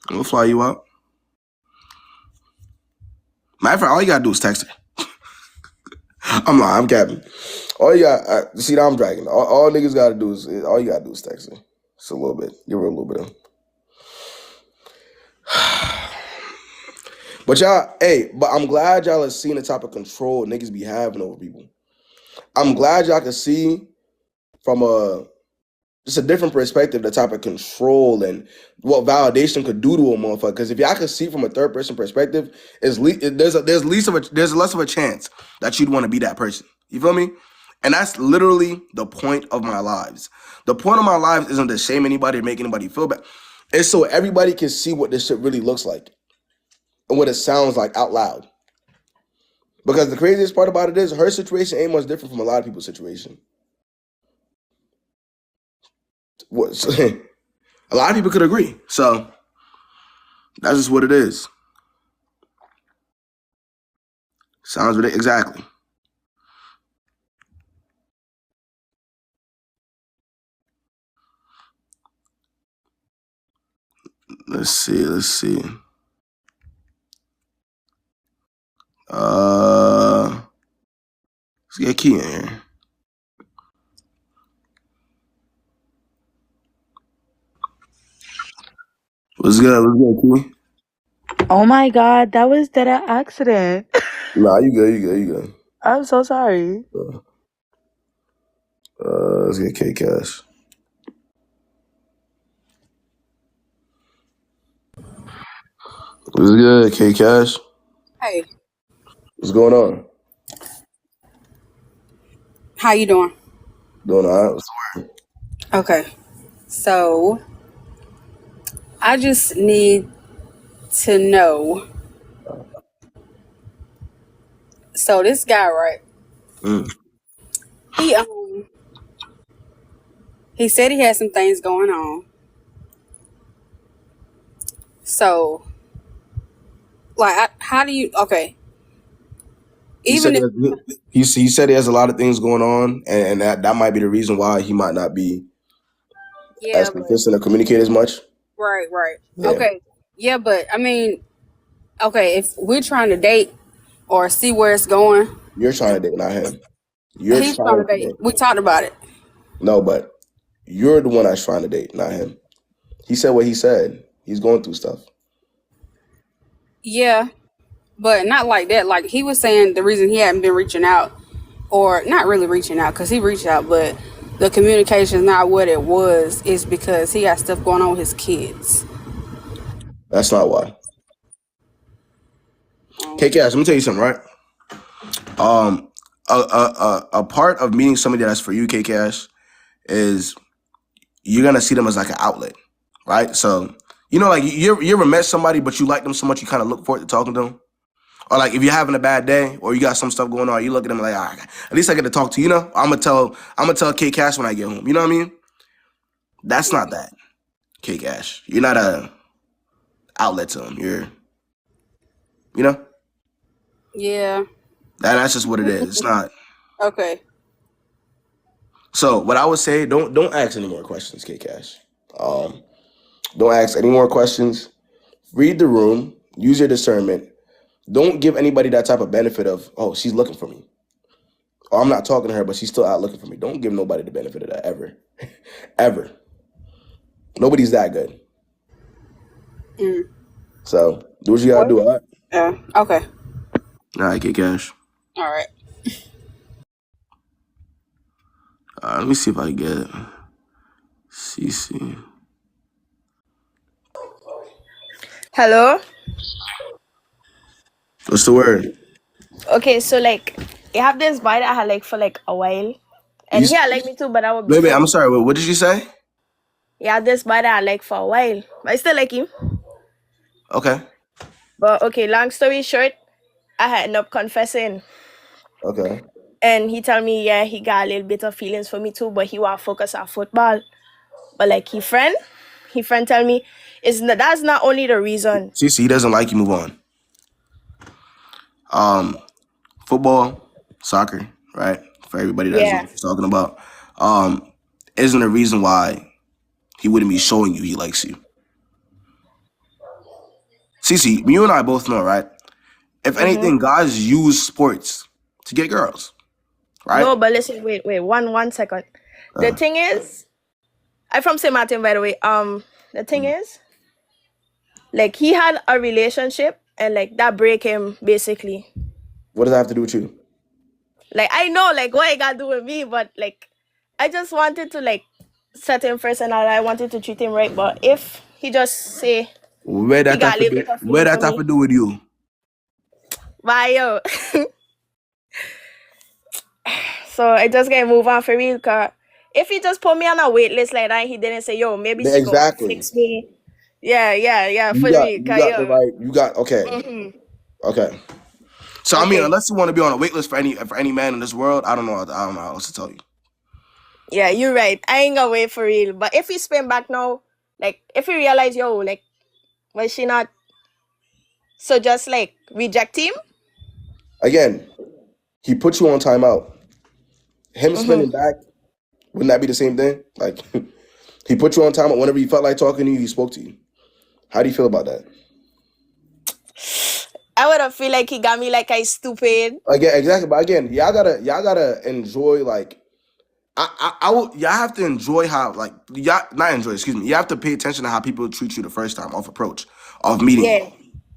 I'm gonna fly you up. Matter of fact, all you gotta do is text her. I'm lying, I'm capping. All you got, see, now I'm dragging. All niggas gotta do is text her. Just a little bit. Give her a little bit of. But I'm glad y'all have seen the type of control niggas be having over people. I'm glad y'all can see from just a different perspective the type of control and what validation could do to a motherfucker. Because if y'all can see from a third person perspective, there's less of a chance that you'd want to be that person. You feel me? And that's literally the point of my lives. The point of my lives isn't to shame anybody or make anybody feel bad. It's so everybody can see what this shit really looks like and what it sounds like out loud. Because the craziest part about it is her situation ain't much different from a lot of people's situation. A lot of people could agree. So that's just what it is. Sounds ridiculous. Exactly. Let's see. Let's get Key in here. What's good, Key? Oh my God, that was dead an accident. Nah, you good. I'm so sorry. Let's get K Cash. What's good, K Cash? Hey, What's going on? how you doing? Doing all right. What's the word? Okay, so I just need to know. So this guy, right? He said he had some things going on. So, like, how do you? Okay, He said he said he has a lot of things going on, and that might be the reason why he might not be as consistent or communicate as much. Right. Yeah. Okay, yeah, but I mean, okay, if we're trying to date or see where it's going, You're trying to date, not him. he's trying to date. We talked about it. No, but you're the one that's trying to date, not him. He said what he said. He's going through stuff. Yeah, but not like that. Like he was saying, the reason he hadn't been reaching out, or not really reaching out, because he reached out, but the communication is not what it was, is because he got stuff going on with his kids. That's not why. Hey, Cash, let me tell you something, right? A part of meeting somebody that's for you, K Cash, is you're gonna see them as like an outlet, right? So like you ever met somebody but you like them so much you kind of look forward to talking to them, or like if you're having a bad day or you got some stuff going on, you look at them like, at least I get to talk to you. I'm gonna tell K Cash when I get home. You know what I mean? That's not that. Cake Ash. You're not a outlet to him. You're, you know? Yeah. That's just what it is. It's not. Okay. So what I would say, don't ask any more questions, Cake Ash. Don't ask any more questions. Read the room. Use your discernment. Don't give anybody that type of benefit of, oh, she's looking for me. Or I'm not talking to her, but she's still out looking for me. Don't give nobody the benefit of that ever. Ever. Nobody's that good. So do what you gotta do. All right? Yeah. Okay. All right, Kid Cash. All right. Let me see if I can get CC. Hello? What's the word? Okay, so like you have this boy that I had like for like a while. And he had like me too, but I would be Wait, I'm sorry. What did you say? Yeah, this boy that I like for a while. But I still like him. Okay. But okay, long story short, I had end up confessing. Okay. And he told me, yeah, he got a little bit of feelings for me too, but he want to focus on football. But like he friend tell me, that's not only the reason. CC, he doesn't like you. Move on. Football, soccer, right? For everybody that's what he's talking about, isn't a reason why he wouldn't be showing you he likes you. CC, you and I both know, right? If anything, guys use sports to get girls, right? No, but listen, wait, one second. The thing is, I'm from St. Martin, by the way. The thing is, like he had a relationship and like that break him basically. What does that have to do with you? Like I know like what it got to do with me, but like I just wanted to like set him first and all. I wanted to treat him right, but if he just say where that have to do with you? Why yo? So I just gotta move on for real, cause if he just put me on a wait list like that, he didn't say, yo, maybe she gonna fix me. Yeah, for real. You got okay. Okay. So I mean, unless you want to be on a wait list for any man in this world, I don't know how else to tell you. Yeah, you're right. I ain't gonna wait for real. But if he spin back now, like if he realize, yo, like, why she not? So just like reject him. Again, he put you on timeout. Him spinning back, wouldn't that be the same thing? Like he put you on timeout whenever he felt like talking to you, he spoke to you. How do you feel about that? I would feel like he got me like I stupid. Again, exactly. But again, y'all gotta enjoy like y'all have to enjoy how like y'all not enjoy, excuse me. You have to pay attention to how people treat you the first time off approach, of meeting you.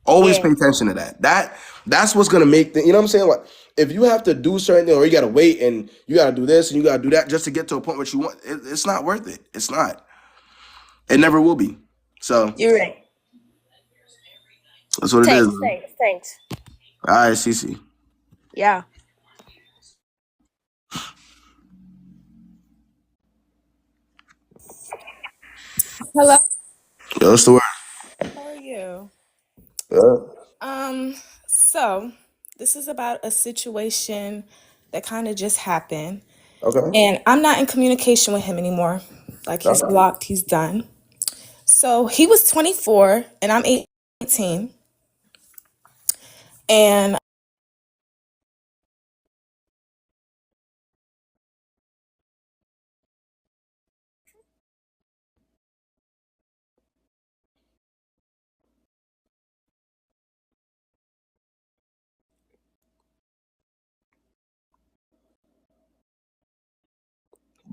Always pay attention to that. That's what's gonna make you know what I'm saying? Like if you have to do certain things or you gotta wait and you gotta do this and you gotta do that just to get to a point where you want, it's not worth it. It's not. It never will be. So you're right. That's what it is. Thanks. All right, Cece. Yeah. Hello. Yo, what's the word? How are you? Yeah. So this is about a situation that kind of just happened. Okay. And I'm not in communication with him anymore. Like he's blocked, he's done. So he was 24 and I'm 18. And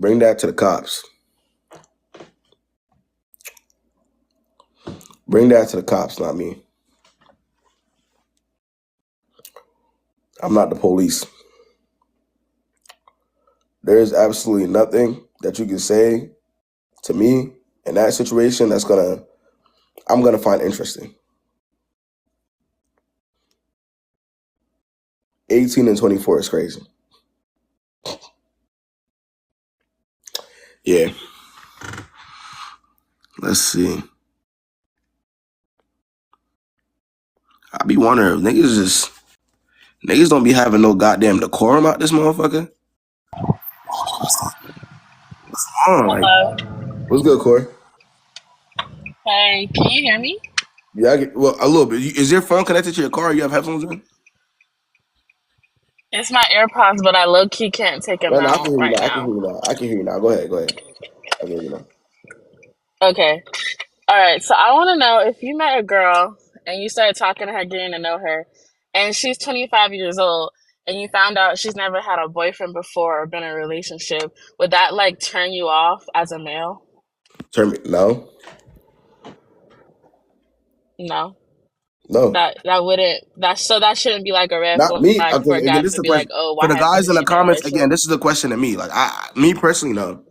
Bring that to the cops. Bring that to the cops, not me. I'm not the police. There is absolutely nothing that you can say to me in that situation that's I'm gonna find interesting. 18 and 24 is crazy. Yeah. Let's see. I be wondering, niggas don't be having no goddamn decorum out this motherfucker. What's What's good, Corey? Hey, can you hear me? Yeah, well, a little bit. Is your phone connected to your car? You have headphones in? It's my AirPods, but I low key can't take them No, I can out hear you right now. I can now. hear you now. I can hear you now. Go ahead. I can hear you now. Okay. All right. So I want to know if you met a girl and you started talking to her, getting to know her, and she's 25 years old, and you found out she's never had a boyfriend before or been in a relationship, would that like turn you off as a male? No. No. No. That wouldn't that shouldn't be like a red Not me. flag for Okay, a again, guy this is to the be like, question. oh, For the why guys hasn't in the she been in a comments, again, relationship? this is the question to me. Like, me personally, no.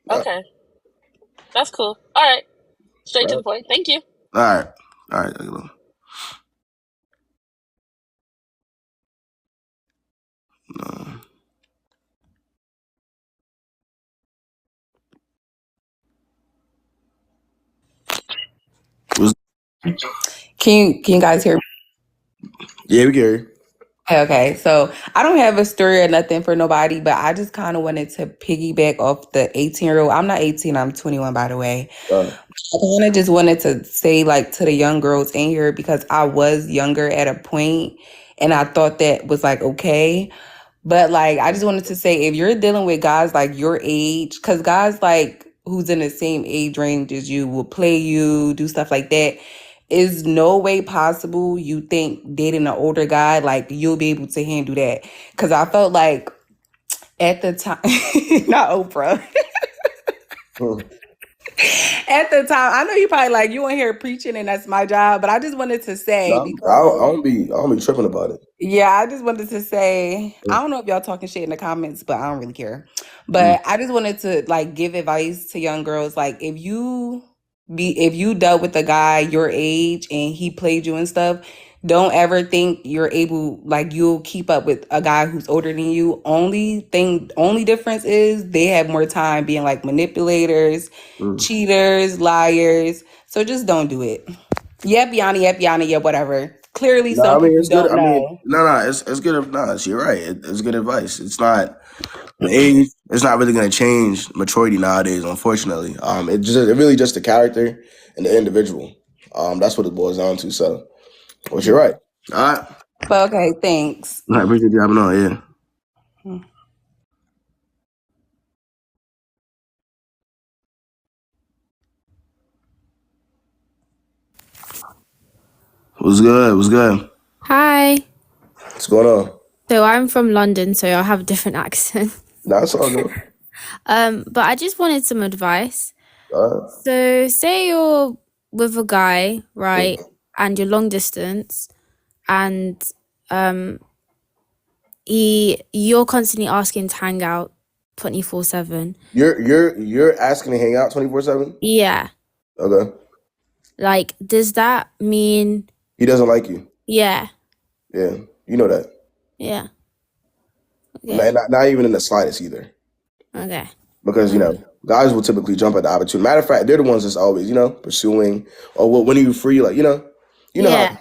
No. Okay. That's cool. All right. Straight to Right. the point. Thank you. All right. All right. No. Can you guys hear me? Yeah, we can hear you. Okay, so I don't have a story or nothing for nobody, but I just kind of wanted to piggyback off the 18-year-old. I'm not 18, I'm 21, by the way. I kind of just wanted to say, like, to the young girls in here, because I was younger at a point and I thought that was like okay. But like, I just wanted to say, if you're dealing with guys like your age, because guys like who's in the same age range as you will play you, do stuff like that, is no way possible you think dating an older guy, like you'll be able to handle that. Because I felt like at the time, not Oprah. At the time, I know you probably like, you in here preaching and that's my job, but I just wanted to say, No, because I don't be tripping about it. yeah, I just wanted to say, I don't know if y'all talking shit in the comments, but I don't really care. But I just wanted to like give advice to young girls. Like, if you dealt with a guy your age and he played you and stuff, don't ever think you'll keep up with a guy who's older than you. Only difference is they have more time being like manipulators, cheaters, liars. So just don't do it. Yep, Yanni, yeah, whatever. Clearly, No, some I mean people it's good. don't I mean, know. it's good. No, you're right. It's good advice. It's not the age. It's not really going to change maturity nowadays. Unfortunately, it really just the character and the individual. That's what it boils down to. So, well, you're right. All right. But okay, thanks. I appreciate you having on. Yeah. What's good? What's good? Hi. What's going on? So I'm from London, so I have a different accent. That's all good. But I just wanted some advice. All right. So say you're with a guy, right, and you're long distance, and you're constantly asking to hang out 24/7. You're asking to hang out 24/7. Yeah. Okay. Like, does that mean He doesn't like you. Yeah. Yeah, you know that. Yeah. Okay. Not even in the slightest either. Okay. Because guys will typically jump at the opportunity. Matter of fact, they're the ones that's always pursuing. Or when are you free? Like how. Yeah,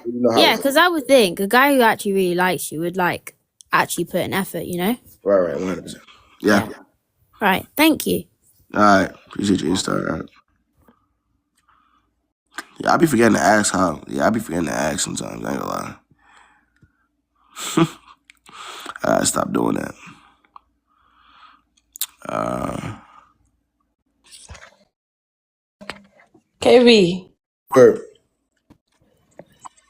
It because I would think a guy who actually really likes you would like actually put an effort, Right, 100%. Yeah. Right. Thank you. All right, appreciate your insight. All right. Yeah, I be forgetting to ask how. Yeah, I be forgetting to ask sometimes. I ain't gonna lie. I gotta stop doing that. KB, Word.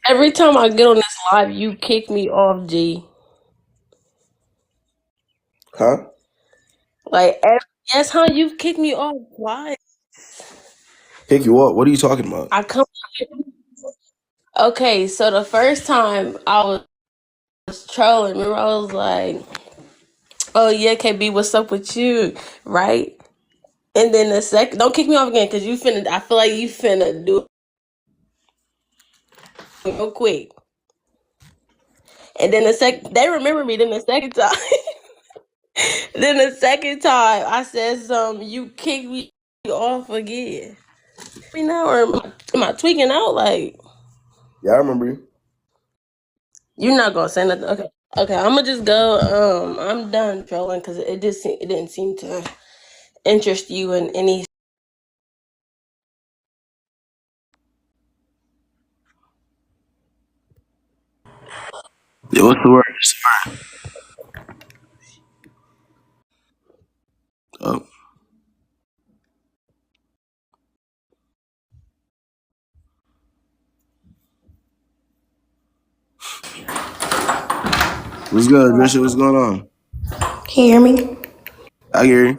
every time I get on this live, you kick me off, G. Huh? Yes, huh? You kick me off. Why? Pick you up. What are you talking about? I come. Okay, so the first time I was trolling, remember I was like, "Oh yeah, KB, what's up with you?" Right? And then the second, don't kick me off again, cause you finna. I feel like you finna do it real quick. And then they remember me. Then the second time, I said something. You kicked me off again. Me now, or am I tweaking out? Like, Yeah, I remember you. you're not gonna say nothing. Okay, I'm gonna just go. I'm done trolling because it didn't seem to interest you in any. Yeah, what's the word? Oh, what's good, Drisha? What's going on? Can you hear me? I hear you.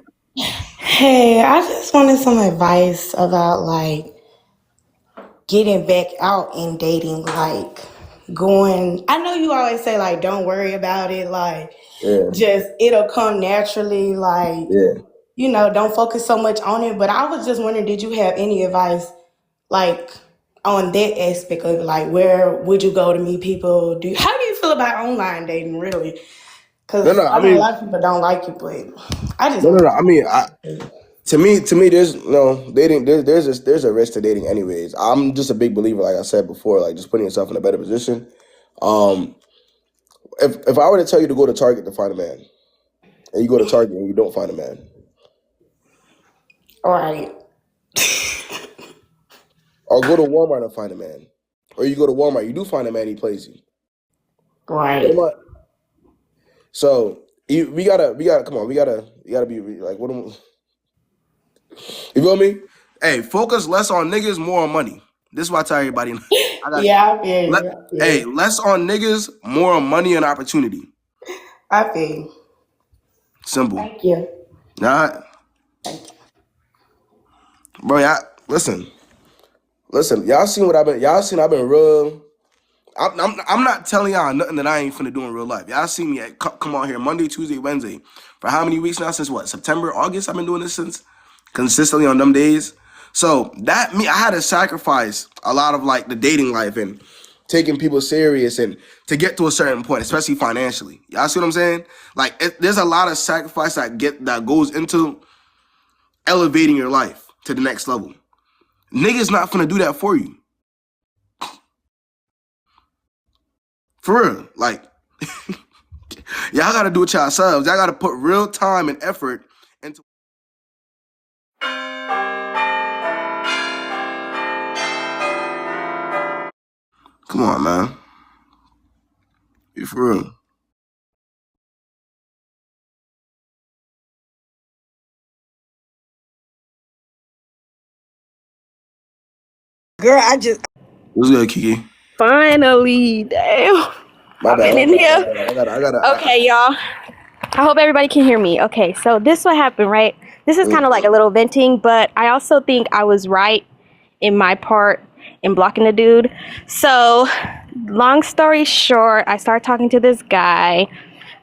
Hey, I just wanted some advice about like getting back out and dating, like going. I know you always say like don't worry about it, like Yeah, just it'll come naturally, like yeah. don't focus so much on it. But I was just wondering, did you have any advice like on that aspect of like where would you go to meet people? How do you feel about online dating really? No, Because no. I I know a mean, lot of people don't like it, but I just no, no, want no. I mean, to. to me, there's no dating. There's a risk to dating, anyways. I'm just a big believer, like I said before, like just putting yourself in a better position. Um, if I were to tell you to go to Target to find a man, and you go to Target and you don't find a man, All right. or go to Walmart and find a man, or you go to Walmart, you do find a man, he plays you. What Right. am I? So we gotta come on, we gotta be like, what am you feel me? Hey, focus less on niggas, more on money. This is what I tell everybody. I got Yeah, I feel let you. I feel hey, you. less on niggas, more on money and opportunity. I feel you. Simple. Thank you. Nah, bro, y'all listen, y'all seen I've been real. I'm not telling y'all nothing that I ain't finna do in real life. Y'all see me come on here Monday, Tuesday, Wednesday for how many weeks now? Since what? September, August? I've been doing this since consistently on them days. So I had to sacrifice a lot of like the dating life and taking people serious and to get to a certain point, especially financially. Y'all see what I'm saying? Like there's a lot of sacrifice that goes into elevating your life to the next level. Niggas not finna do that for you. For real. Like y'all gotta do it yourselves. Y'all gotta put real time and effort into. Come on, man. Be for real. Girl, I just What's good, Kiki? finally, damn, My I've bad. been My in bad. My here. bad. Okay, y'all. I hope everybody can hear me. Okay, so this what happened, right? This is kind of like a little venting, but I also think I was right in my part in blocking the dude. So, long story short, I started talking to this guy.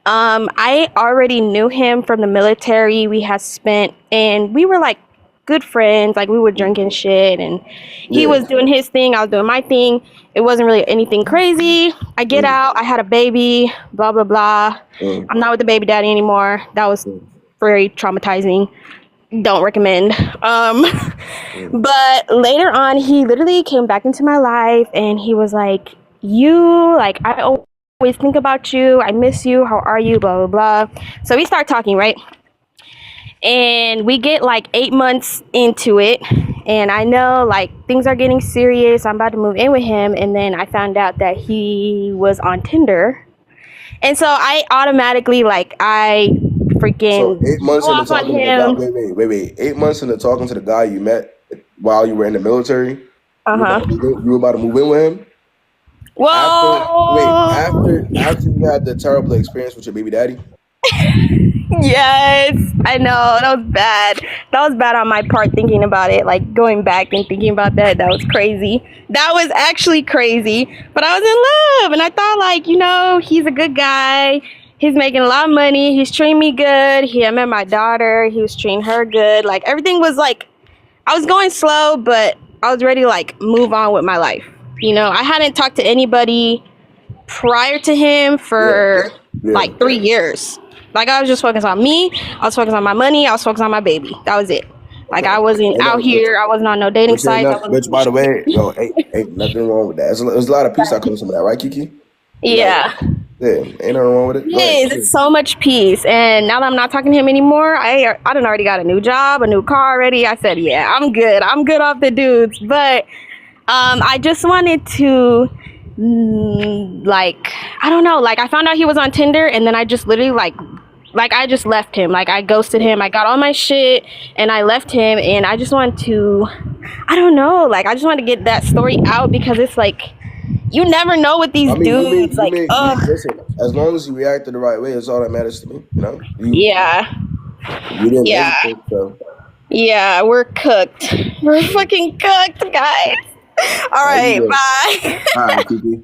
I already knew him from the military. We had spent, and we were like good friends. Like we were drinking shit, and he Yeah. was doing his thing. I was doing my thing. It wasn't really anything crazy. I get out. I had a baby. Blah blah blah. I'm not with the baby daddy anymore. That was very traumatizing. Don't recommend. But later on, he literally came back into my life, and he was like, "You like I always think about you. I miss you. How are you? Blah blah blah." So we start talking, right? And we get like 8 months into it, and I know like things are getting serious. I'm about to move in with him, and then I found out that he was on Tinder, and so I automatically I So freaking 8 months go into off on talking to the guy. him. Wait. 8 months into talking to the guy you met while you were in the military. Uh huh. You were about to move in with him. Whoa. After you had the terrible experience with your baby daddy. Yes, I know. That was bad. That was bad on my part thinking about it. Like going back and thinking about that. That was crazy. That was actually crazy. But I was in love and I thought he's a good guy. He's making a lot of money. He's treating me good. I met my daughter. He was treating her good. Like everything was I was going slow, but I was ready to move on with my life. I hadn't talked to anybody prior to him for Yeah. 3 years. I was just focused on me. I was focused on my money. I was focused on my baby. That was it. I wasn't out here. I wasn't on no dating sites. I wasn't Which doing by the shit. way, yo, ain't nothing wrong with that. There's a lot of peace that comes from that, right, Kiki? You gotta Yeah. Yeah, ain't nothing wrong with it. Go ahead. Yes, it's so much peace. And now that I'm not talking to him anymore, I done already got a new job, a new car already. I said, yeah, I'm good. I'm good off the dudes. But I just wanted to like, I don't know, like I found out he was on Tinder and then I just literally like I just left him. Like I ghosted him. I got all my shit and I left him, and I just want to, I don't know, like I just want to get that story out because it's like you never know with these dudes. Listen, as long as you reacted the right way, it's all that matters to me. You know? Yeah. You didn't Yeah. hesitate, so. Yeah, we're cooked. We're fucking cooked, guys. All right, bye. All right, Kiki.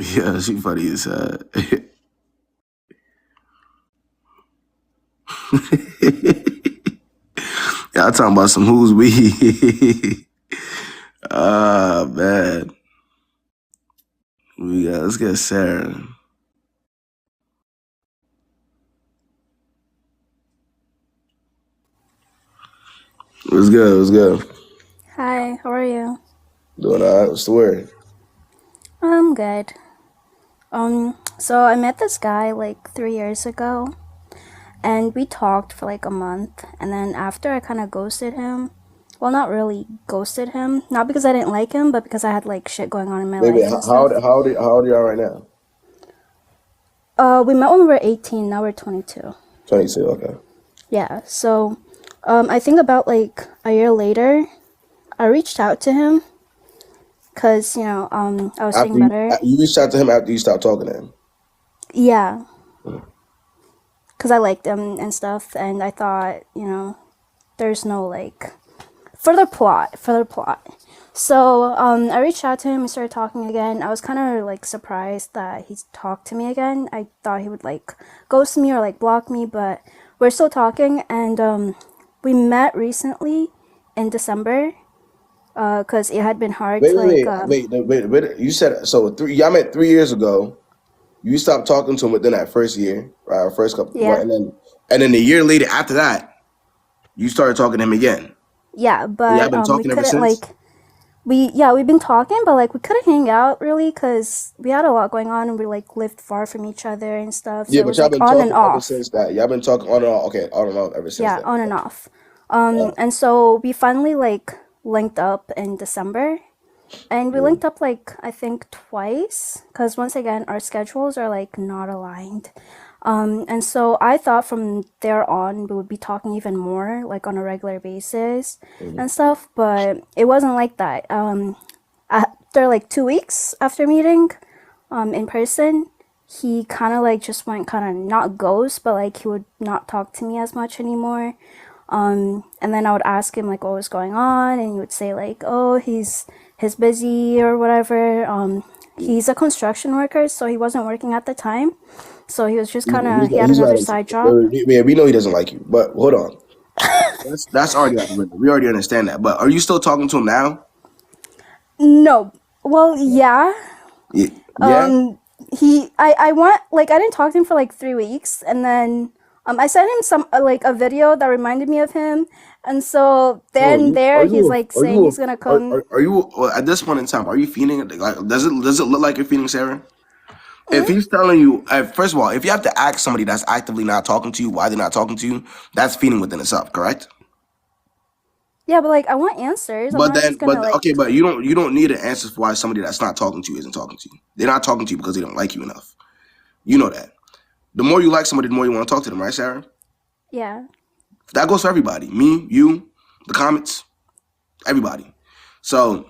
Yeah, she funny as hell. Y'all talking about some who's we? Ah, man. Let's get Sarah. What's good? What's good? Hi, how are you? Doing all right. What's the word? I'm good. So I met this guy like 3 years ago, and we talked for like a month, and then after I kind of ghosted him. Well, not really ghosted him, not because I didn't like him, but because I had like shit going on in my Wait, life and how stuff. old are y'all right now? We met when we were 18, now we're 22. 22, okay. Yeah, so I think about like a year later, I reached out to him because, I was feeling better. You reached out to him after you stopped talking to him? Yeah. Because I liked him and stuff, and I thought, there's no, like, further plot. So, I reached out to him, we started talking again. I was kind of, like, surprised that he talked to me again. I thought he would, like, ghost me or, like, block me, but we're still talking, and, we met recently in December, because it had been hard to, like... Wait. You said, so y'all met 3 years ago. You stopped talking to him within that first year, right? First couple, Yeah. and then a year later after that, you started talking to him again. Yeah, but y'all been we talking ever couldn't since? like we've been talking, but like we couldn't hang out really because we had a lot going on and we like lived far from each other and stuff. So Yeah, it but was y'all like been on and talking ever off. since that. Y'all been talking on and off. Okay, on and off ever since Yeah, that. on and off. And so we finally like linked up in December, and we linked up like I think twice because once again our schedules are like not aligned. And so I thought from there on we would be talking even more, like on a regular basis and stuff, but it wasn't like that. After like 2 weeks after meeting, in person, he kind of like just went kind of not ghost, but like he would not talk to me as much anymore. And then I would ask him like what was going on, and he would say like, oh, he's busy or whatever. He's a construction worker, so he wasn't working at the time. So he was just kind of, he had another side job. Yeah, we know he doesn't like you, but hold on. That's already out the window. We already understand that. But are you still talking to him now? No. Well, yeah. Yeah. I went, like, I didn't talk to him for like 3 weeks, and then I sent him some like a video that reminded me of him, and so then he's like saying he's gonna come. Are you at this point in time? Are you feeling like? Does it look like you're feeling Sarah? If he's telling you, first of all, if you have to ask somebody that's actively not talking to you why they're not talking to you, that's feeling within itself, correct? Yeah, but like I want answers. I'm not just gonna like. Okay, but you don't need an answer for why somebody that's not talking to you isn't talking to you. They're not talking to you because they don't like you enough. You know that. The more you like somebody, the more you want to talk to them, right, Sarah? Yeah. That goes for everybody. Me, you, the comments, everybody. So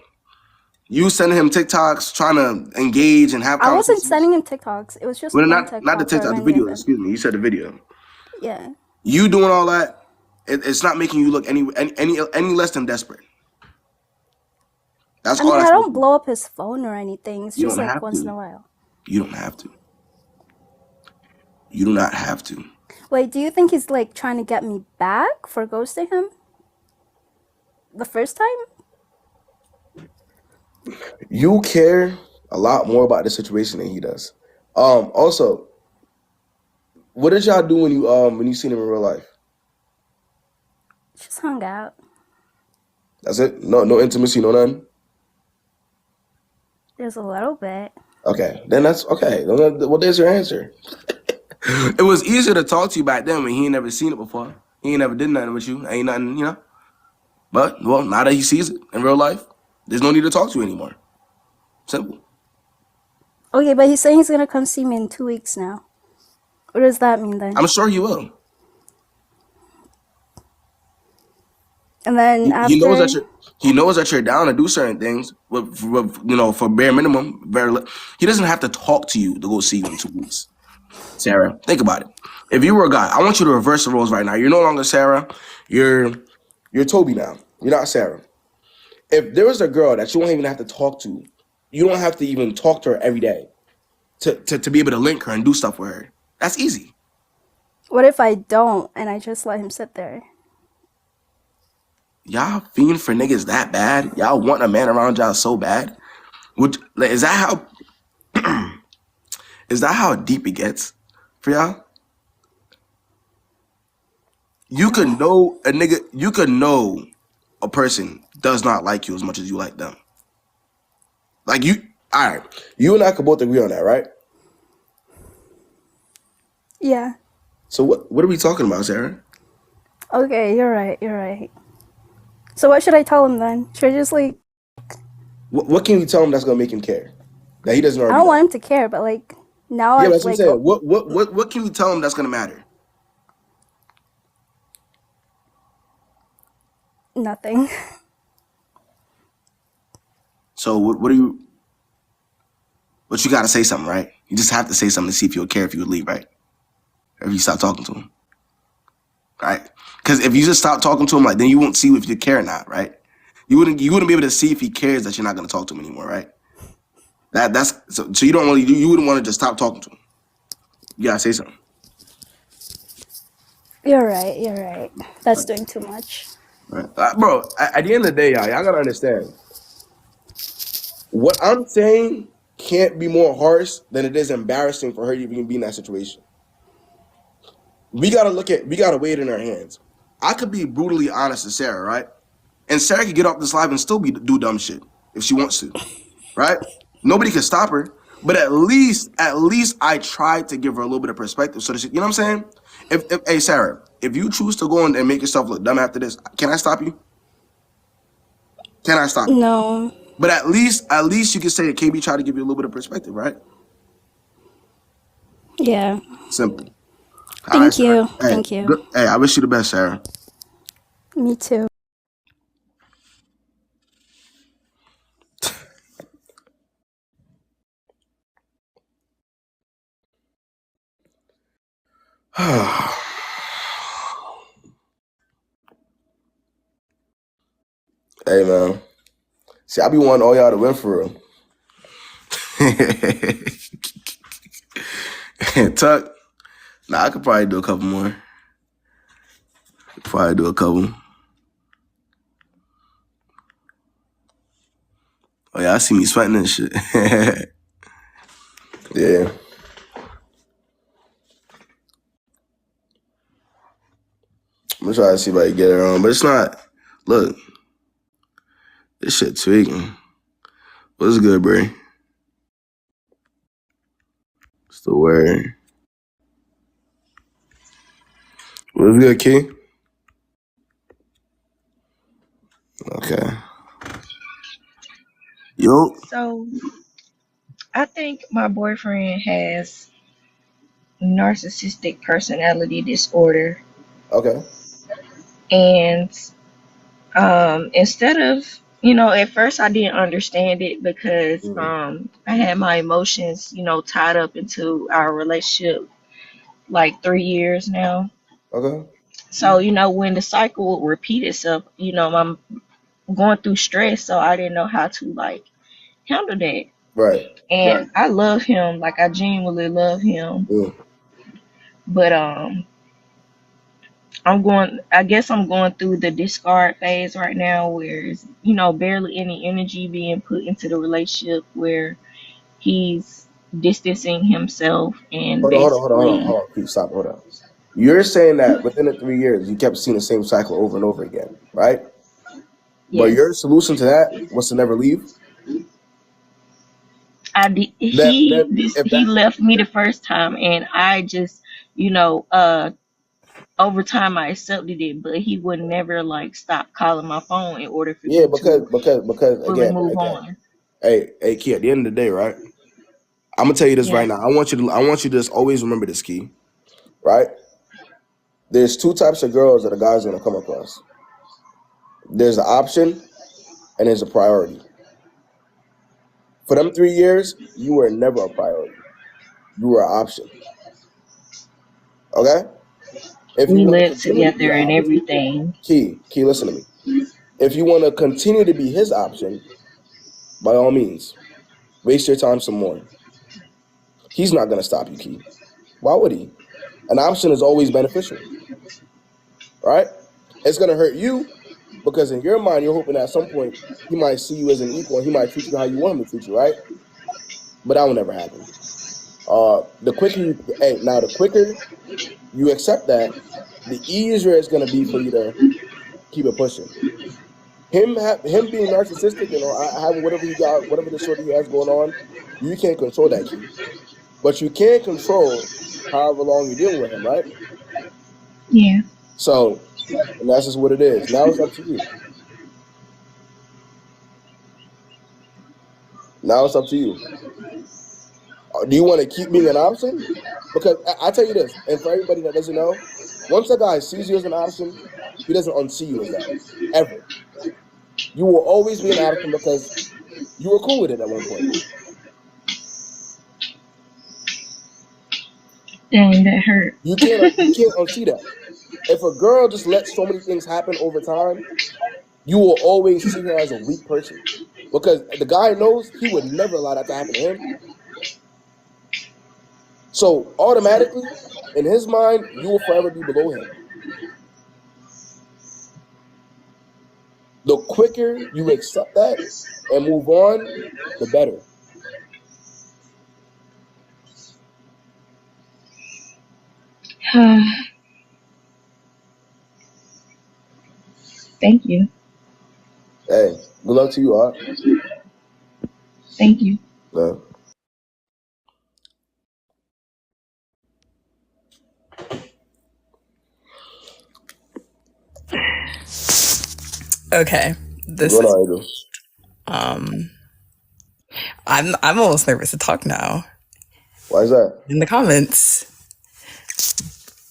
you sending him TikToks, trying to engage and have conversations. I wasn't sending him TikToks. It was just one TikTok. Not the TikTok, the video. Excuse me. You said the video. Yeah. You doing all that, it's not making you look any less than desperate. That's all. I don't blow up his phone or anything. It's You just don't like have once to. in a while. You don't have to. You do not have to. Wait, do you think he's like trying to get me back for ghosting him? The first time? You care a lot more about the situation than he does. Also, what did y'all do when you seen him in real life? Just hung out. That's it? No intimacy, no none? There's a little bit. Okay, then that's okay. Well, there's your answer. It was easier to talk to you back then when he ain't never seen it before. He ain't never did nothing with you. Ain't nothing, you know. But well, now that he sees it in real life, there's no need to talk to you anymore. Simple. Okay, but he's saying he's gonna come see me in 2 weeks now. What does that mean then? I'm sure he will. And then He knows after, that you're down to do certain things with for bare minimum. He doesn't have to talk to you to go see you in 2 weeks. Sarah, think about it. If you were a guy, I want you to reverse the roles right now. You're no longer Sarah. You're Toby now. You're not Sarah. If there was a girl that you don't even have to talk to, you don't have to even talk to her every day to be able to link her and do stuff with her. That's easy. what if I don't and I just let him sit there? Y'all fiend for niggas that bad? Y'all want a man around y'all so bad? Is that how deep it gets for y'all? You could know a nigga. You could know a person does not like you as much as you like them. Like you. All right. You and I could both agree on that, right? Yeah. So what are we talking about, Sarah? Okay, you're right. So what should I tell him then? Should I just like... What can you tell him that's gonna make him care? That he doesn't already I don't know? want him to care, but like now Yeah, I've that's what I'm like saying. What can you tell him that's gonna matter? nothing. So what do you? But you gotta say something, right? You just have to say something to see if you'll care if you would leave, right? Or if you stop talking to him, right? Because if you just stop talking to him, like then you won't see if you care or not, right? You wouldn't be able to see if he cares that you're not gonna talk to him anymore, right? That's so you don't really you wouldn't want to just stop talking to him. You gotta say something. You're right. That's doing too much. Right. Bro, at the end of the day, y'all gotta understand. What I'm saying can't be more harsh than it is embarrassing for her to even be in that situation. We gotta weigh it in our hands. I could be brutally honest to Sarah, right? And Sarah could get off this live and still do dumb shit if she wants to, right? Nobody can stop her. But at least I tried to give her a little bit of perspective so that she, you know what I'm saying? Hey Sarah, if you choose to go and make yourself look dumb after this, can I stop you? Can I stop you? No. But at least you can say that KB tried to give you a little bit of perspective, right? Yeah. Simple. Thank you. Sarah. Hey, Thank you. Hey, I wish you the best, Sarah. Me too. Hey man. See, I be wanting all y'all to win for real. Tuck. Nah, I could probably do a couple more. Probably do a couple. Oh yeah, I see me sweating and shit. Yeah. I'm gonna try to see if I can get it on, but it's not. Look, this shit tweaking. What's good, Bray? What's the word? What's good, Key? Okay. Yo. So I think my boyfriend has narcissistic personality disorder. Okay. And instead of, at first I didn't understand it because I had my emotions, tied up into our relationship like 3 years now. Okay. So, when the cycle would repeat itself, I'm going through stress, so I didn't know how to like handle that. Right. And I love him, like I genuinely love him. But I guess I'm going through the discard phase right now where it's, barely any energy being put into the relationship, where he's distancing himself and Hold basically on. Please stop. Hold on. You're saying that within the 3 years, you kept seeing the same cycle over and over again, right? But Yes. your solution to that was to never leave? I did. He left me the first time, and I just, over time I accepted it, but he would never like stop calling my phone in order for Yeah, me to because fully again, move on. hey, Key. At the end of the day, right? I'm gonna tell you this Yeah. right now. I want you to just always remember this, Key. Right? There's two types of girls that a guy's gonna come across. There's an option, and there's a priority. For them 3 years, you were never a priority. You were an option. Okay? If you We want to lived continue to be together an and option, everything. Key, listen to me. If you want to continue to be his option, by all means, waste your time some more. He's not gonna stop you, Key. Why would he? An option is always beneficial, right? It's gonna hurt you because in your mind, you're hoping at some point he might see you as an equal and he might treat you how you want him to treat you, right? But that will never happen. The quicker you accept that, the easier it's gonna be for you to keep it pushing. Him being narcissistic and having whatever he got, whatever the shorty he has going on, you can't control that, Key. But you can control however long you're dealing with him, right? Yeah. So, and that's just what it is. Now it's up to you. Now it's up to you. Do you want to keep being an option? Because I tell you this, and for everybody that doesn't know, once a guy sees you as an option, he doesn't unsee you as that, ever. You will always be an option because you were cool with it at one point. Dang, that hurt. You can't unsee that. If a girl just lets so many things happen over time, you will always see her as a weak person. Because the guy knows he would never allow that to happen to him. So automatically, in his mind, you will forever be below him. The quicker you accept that and move on, the better. Thank you. Hey, good luck to you, Art. Thank you. Yeah. Okay. This What is are you? I'm almost nervous to talk now. Why is that? In the comments.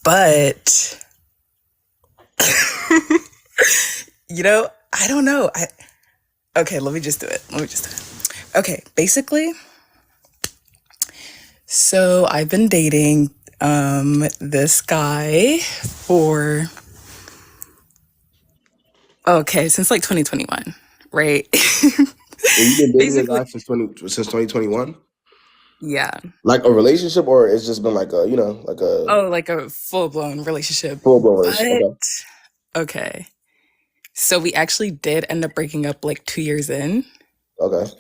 But I don't know. Okay, let me just do it. Okay, basically, so I've been dating this guy for since like 2021, right? And you've been dating a guy since 2021? Yeah. Like a relationship, or it's just been like a Like a full-blown relationship. full-blown relationship. Okay. So we actually did end up breaking up like 2 years in. Okay.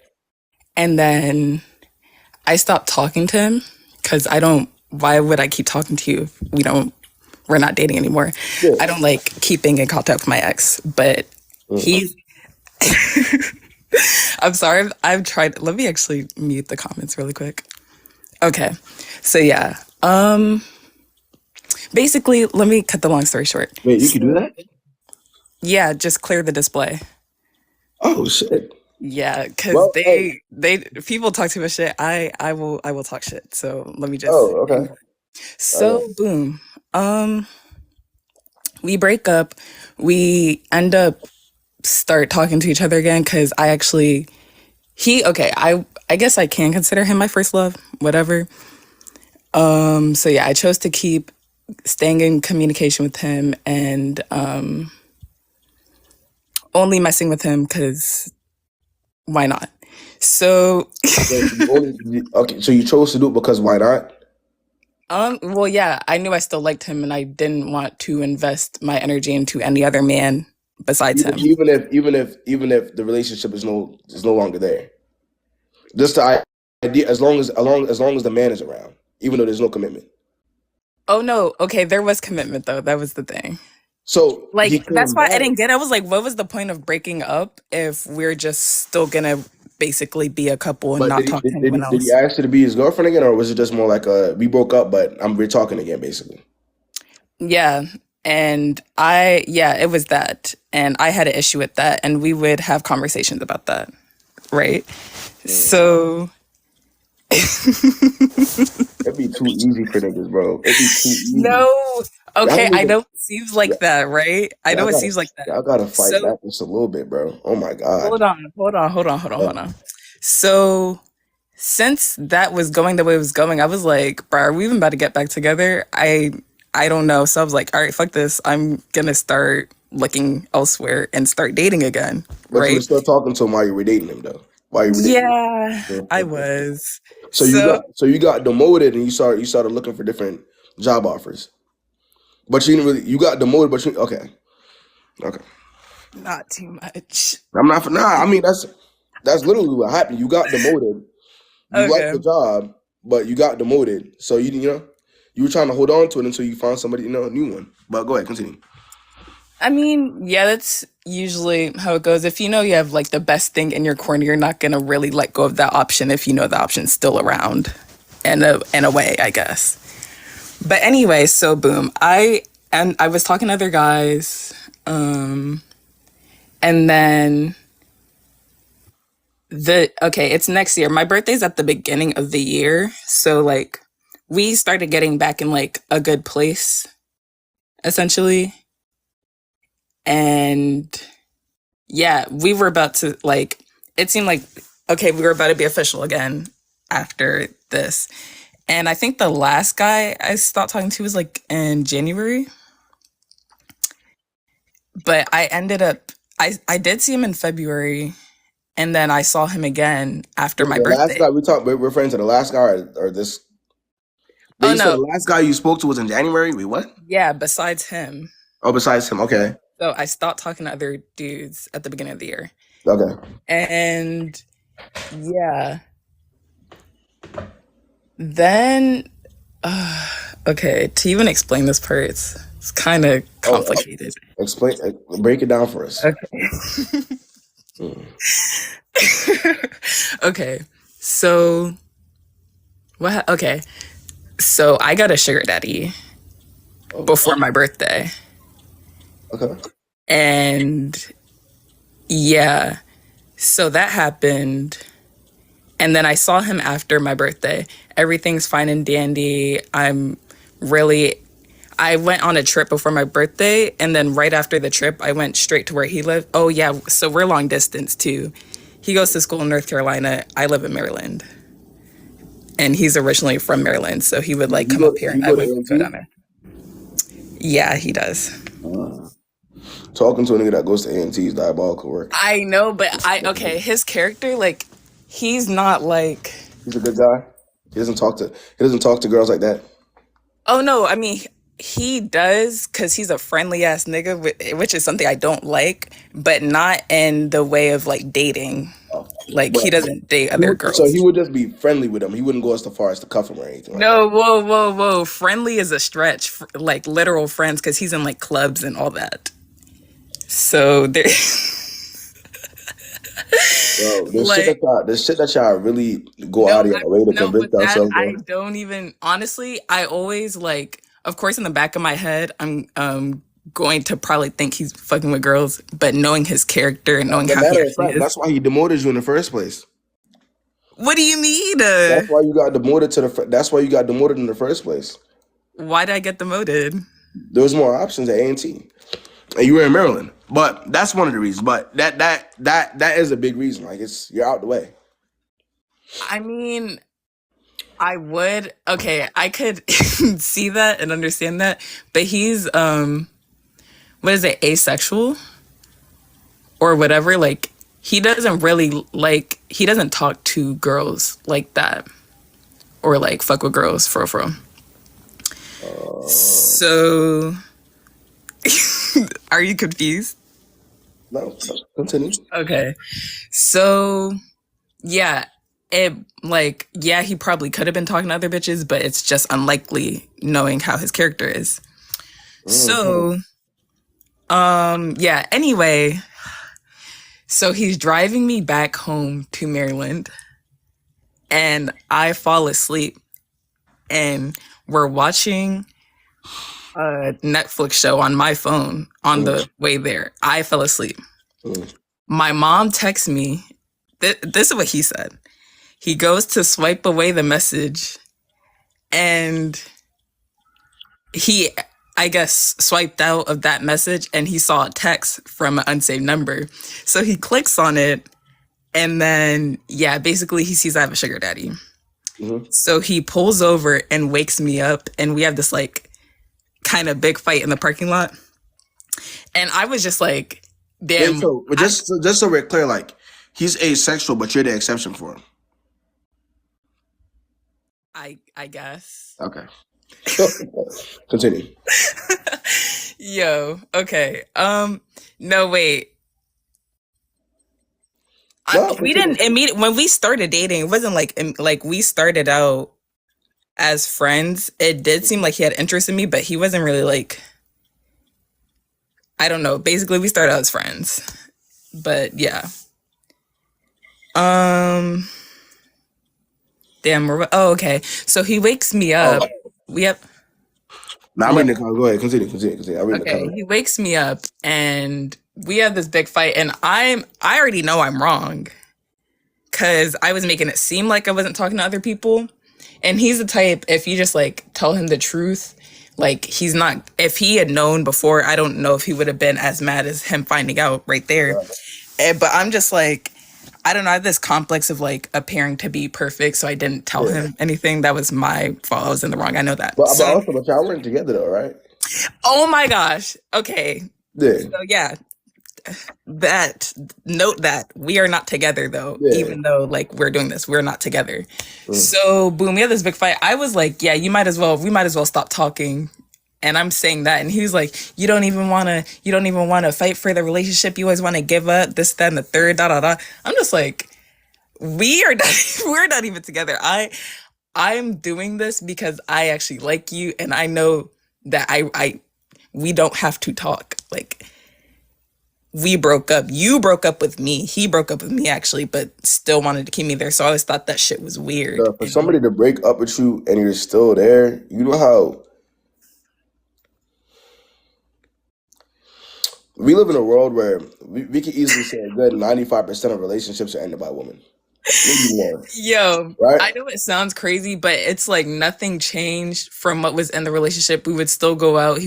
And then I stopped talking to him because why would I keep talking to you? We're not dating anymore. Yeah. I don't like keeping in contact with my ex, but he's, I'm sorry, I've tried, let me actually mute the comments really quick. Okay. So yeah, basically, let me cut the long story short. Wait, you can do that? Yeah, just clear the display. Oh shit. Yeah, because people talk too much shit. I will talk shit. So let me just. Oh, okay. So boom, we break up. We end up start talking to each other again because I guess I can consider him my first love. Whatever. So yeah, I chose to keep staying in communication with him and only messing with him because why not? So okay, so you chose to do it because why not? Well, yeah, I knew I still liked him, and I didn't want to invest my energy into any other man besides him. Even if the relationship is no longer there, just the idea, as long as the man is around, even though there's no commitment. Oh no, okay, there was commitment though. That was the thing. So like that's why I didn't get it. I was like, what was the point of breaking up if we're just still gonna basically be a couple and But not talk to anyone did he else. ask you to be his girlfriend again, or was it just more like we broke up, but we're talking again, basically? Yeah. And it was that. And I had an issue with that. And we would have conversations about that. Right. So It'd be too easy for niggas, bro. It'd be too easy. no. Okay, Y'all I niggas, know it seems like that, right? I know it seems like that. y'all gotta fight So back just a little bit, bro. Oh my god. hold on. So since that was going the way it was going, I was like, bro, are we even about to get back together? I don't know. So I was like, all right, fuck this. I'm gonna start looking elsewhere and start dating again. But you were Right? still talking to him while you were dating him, though. While you were dating Yeah, him. I was. So you got demoted and you started looking for different job offers. But you didn't really you got demoted, but you okay. Not too much. I'm not I mean that's literally what happened. You got demoted. You liked the job, but you got demoted. So you were trying to hold on to it until you found somebody, a new one. But go ahead, continue. I mean, yeah, that's usually how it goes. If you know you have like the best thing in your corner, you're not gonna really let go of that option if you know the option's still around in a way, I guess. But anyway, so boom. I was talking to other guys, and then it's next year. My birthday's at the beginning of the year. So like we started getting back in like a good place, essentially. And yeah, we were about to it seemed like, okay, we were about to be official again after this. And I think the last guy I stopped talking to was like in January. But I ended up, I did see him in February. And then I saw him again after my The last birthday. guy we're referring to the last guy or this. Oh, You said no. the last guy you spoke to was in January? Wait, what? Yeah, besides him. Oh, besides him, okay. So I stopped talking to other dudes at the beginning of the year. Okay. And yeah. Then, okay, to even explain this part, it's kind of complicated. Break it down for us. Okay. Okay, so okay, so I got a sugar daddy before my birthday. Okay. And yeah, so that happened. And then I saw him after my birthday. Everything's fine and dandy. I went on a trip before my birthday, and then right after the trip, I went straight to where he lived. Oh yeah, so we're long distance too. He goes to school in North Carolina. I live in Maryland. And he's originally from Maryland, so he would come up here and I would go down there. Yeah, he does. Talking to a nigga that goes to A&T is diabolical work. I know, but his character, he's not He's a good guy. He doesn't talk to girls like that. Oh no, I mean he does because he's a friendly ass nigga, which is something I don't like, but not in the way of dating. He doesn't date other girls. So he would just be friendly with them. He wouldn't go as far as to cuff him or anything. No, whoa. Friendly is a stretch, literal friends, because he's in clubs and all that. So there. Bro, this shit that y'all really go out of your way to convince ourselves. I don't even, honestly, I always of course in the back of my head, I'm going to probably think he's fucking with girls, but knowing his character and knowing how he actually is. That's why he demoted you in the first place. What do you mean? That's why you got demoted that's why you got demoted in the first place. Why did I get demoted? There was more options at A&T. And you were in Maryland. But that's one of the reasons. But that is a big reason. You're out the way. I mean, I would. Okay, I could see that and understand that. But he's what is it, asexual? Or whatever. He doesn't really he doesn't talk to girls like that. Or fuck with girls for real. So are you confused? No, continue. Okay. So yeah, it he probably could have been talking to other bitches, but it's just unlikely knowing how his character is. So yeah, anyway, So he's driving me back home to Maryland, and I fall asleep, and we're watching a Netflix show on my phone on the way there. I fell asleep. My mom texts me. This is what he said. He goes to swipe away the message, and he, I guess, swiped out of that message, and he saw a text from an unsaved number. So he clicks on it, and then, yeah, basically he sees I have a sugar daddy. So he pulls over and wakes me up, and we have this like kind of big fight in the parking lot. And I was just like, damn. Wait, so just so we're clear, like, he's asexual, but you're the exception for him. I guess. Okay. Continue. Yo, okay. No, wait. We didn't immediately, when we started dating, it wasn't like we started out as friends. It did seem like he had interest in me, but he wasn't really like, I don't know. Basically, we started out as friends. But yeah. Damn, okay. So he wakes me up. We have. Nah, I'm in the car. Go ahead. Continue. I'm in the car. He wakes me up, and we have this big fight, and I already know I'm wrong, because I was making it seem like I wasn't talking to other people. And he's the type, if you just like tell him the truth, like he's not, if he had known before, I don't know if he would have been as mad as him finding out right there. But I'm just like, I don't know, I have this complex of like appearing to be perfect, so I didn't tell him anything. That was my fault. I was in the wrong. I know that. But y'all weren't together though, right? Oh my gosh. Okay. Yeah. So yeah. Note that we are not together though, even though like we're doing this, we're not together. So boom, we had this big fight. I was like, yeah, we might as well stop talking. And I'm saying that, and he was like, you don't even want to fight for the relationship. You always want to give up this, that, and the third, da da da. I'm just like, we're not even together. I'm doing this because I actually like you, and I know that we don't have to talk. Like, we broke up. You broke up with me. He broke up with me actually, but still wanted to keep me there. So I always thought that shit was weird. For somebody to break up with you and you're still there, you know how we live in a world where we can easily say a good 95% of relationships are ended by women. Maybe more. Yo, right? I know it sounds crazy, but it's like nothing changed from what was in the relationship. We would still go out.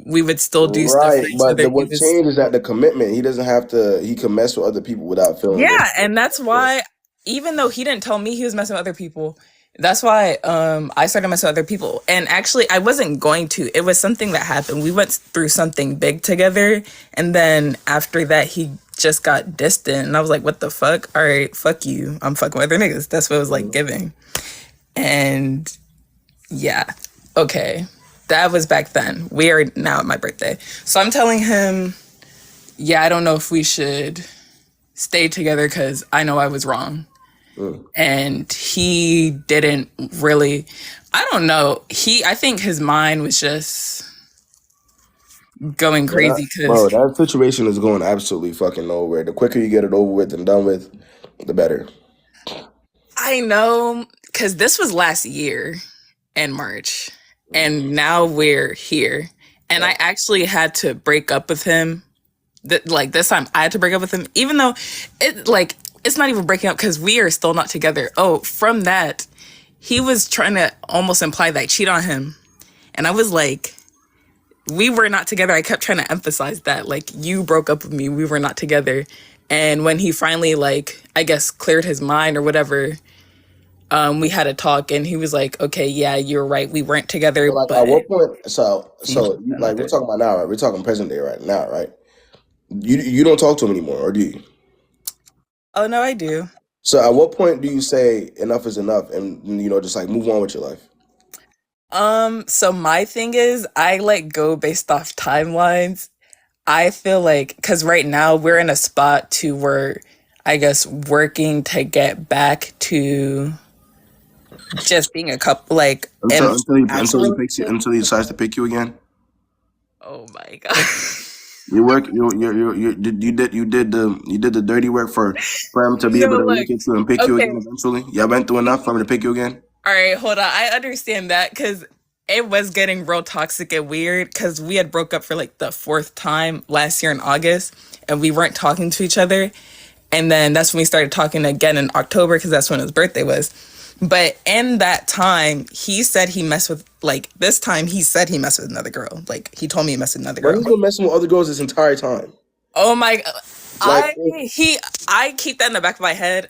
We would still do stuff for each other. What changed is that the commitment. He doesn't have to. He can mess with other people without feeling. Yeah, and that's why, even though he didn't tell me he was messing with other people, that's why I started messing with other people. And actually, I wasn't going to. It was something that happened. We went through something big together, and then after that, he just got distant, and I was like, what the fuck? All right, fuck you. I'm fucking with other niggas. That's what it was like giving. And yeah, okay. That was back then. We are now at my birthday. So I'm telling him, yeah, I don't know if we should stay together because I know I was wrong. And he didn't really, I don't know. I think his mind was just going crazy. Bro, that situation is going absolutely fucking nowhere. The quicker you get it over with and done with, the better. I know, because this was last year in March, and now we're here. And I actually had to break up with him. Like this time, I had to break up with him, even though it's not even breaking up because we are still not together. Oh, from that, he was trying to almost imply that I cheat on him, and I was like, we were not together. I kept trying to emphasize that, like, you broke up with me. We were not together. And when he finally, like, I guess cleared his mind or whatever, we had a talk, and he was like, okay, yeah, you're right. We weren't together. So, like, but at what point, so like, we're talking about now, right? We're talking present day right now, right? You don't talk to him anymore, or do you? Oh, no, I do. So at what point do you say enough is enough and, just like move on with your life? So my thing is, I let go based off timelines. I feel like, because right now we're in a spot to where, I guess, working to get back to just being a couple, like, until he decides to pick you again. Oh my god. You work. You did the dirty work for him to be Yo, able to look. look at you and pick you Okay. again eventually. Y'all went through enough for him to pick you again. All right, hold on. I understand that because it was getting real toxic and weird because we had broke up for like the 4th time last year in August and we weren't talking to each other. And then that's when we started talking again in October because that's when his birthday was. But in that time, he said he messed with, like, this time he said he messed with another girl. Like, he told me he messed with another But girl. he's been messing with other girls this entire time. Oh my, Like, I keep that in the back of my head.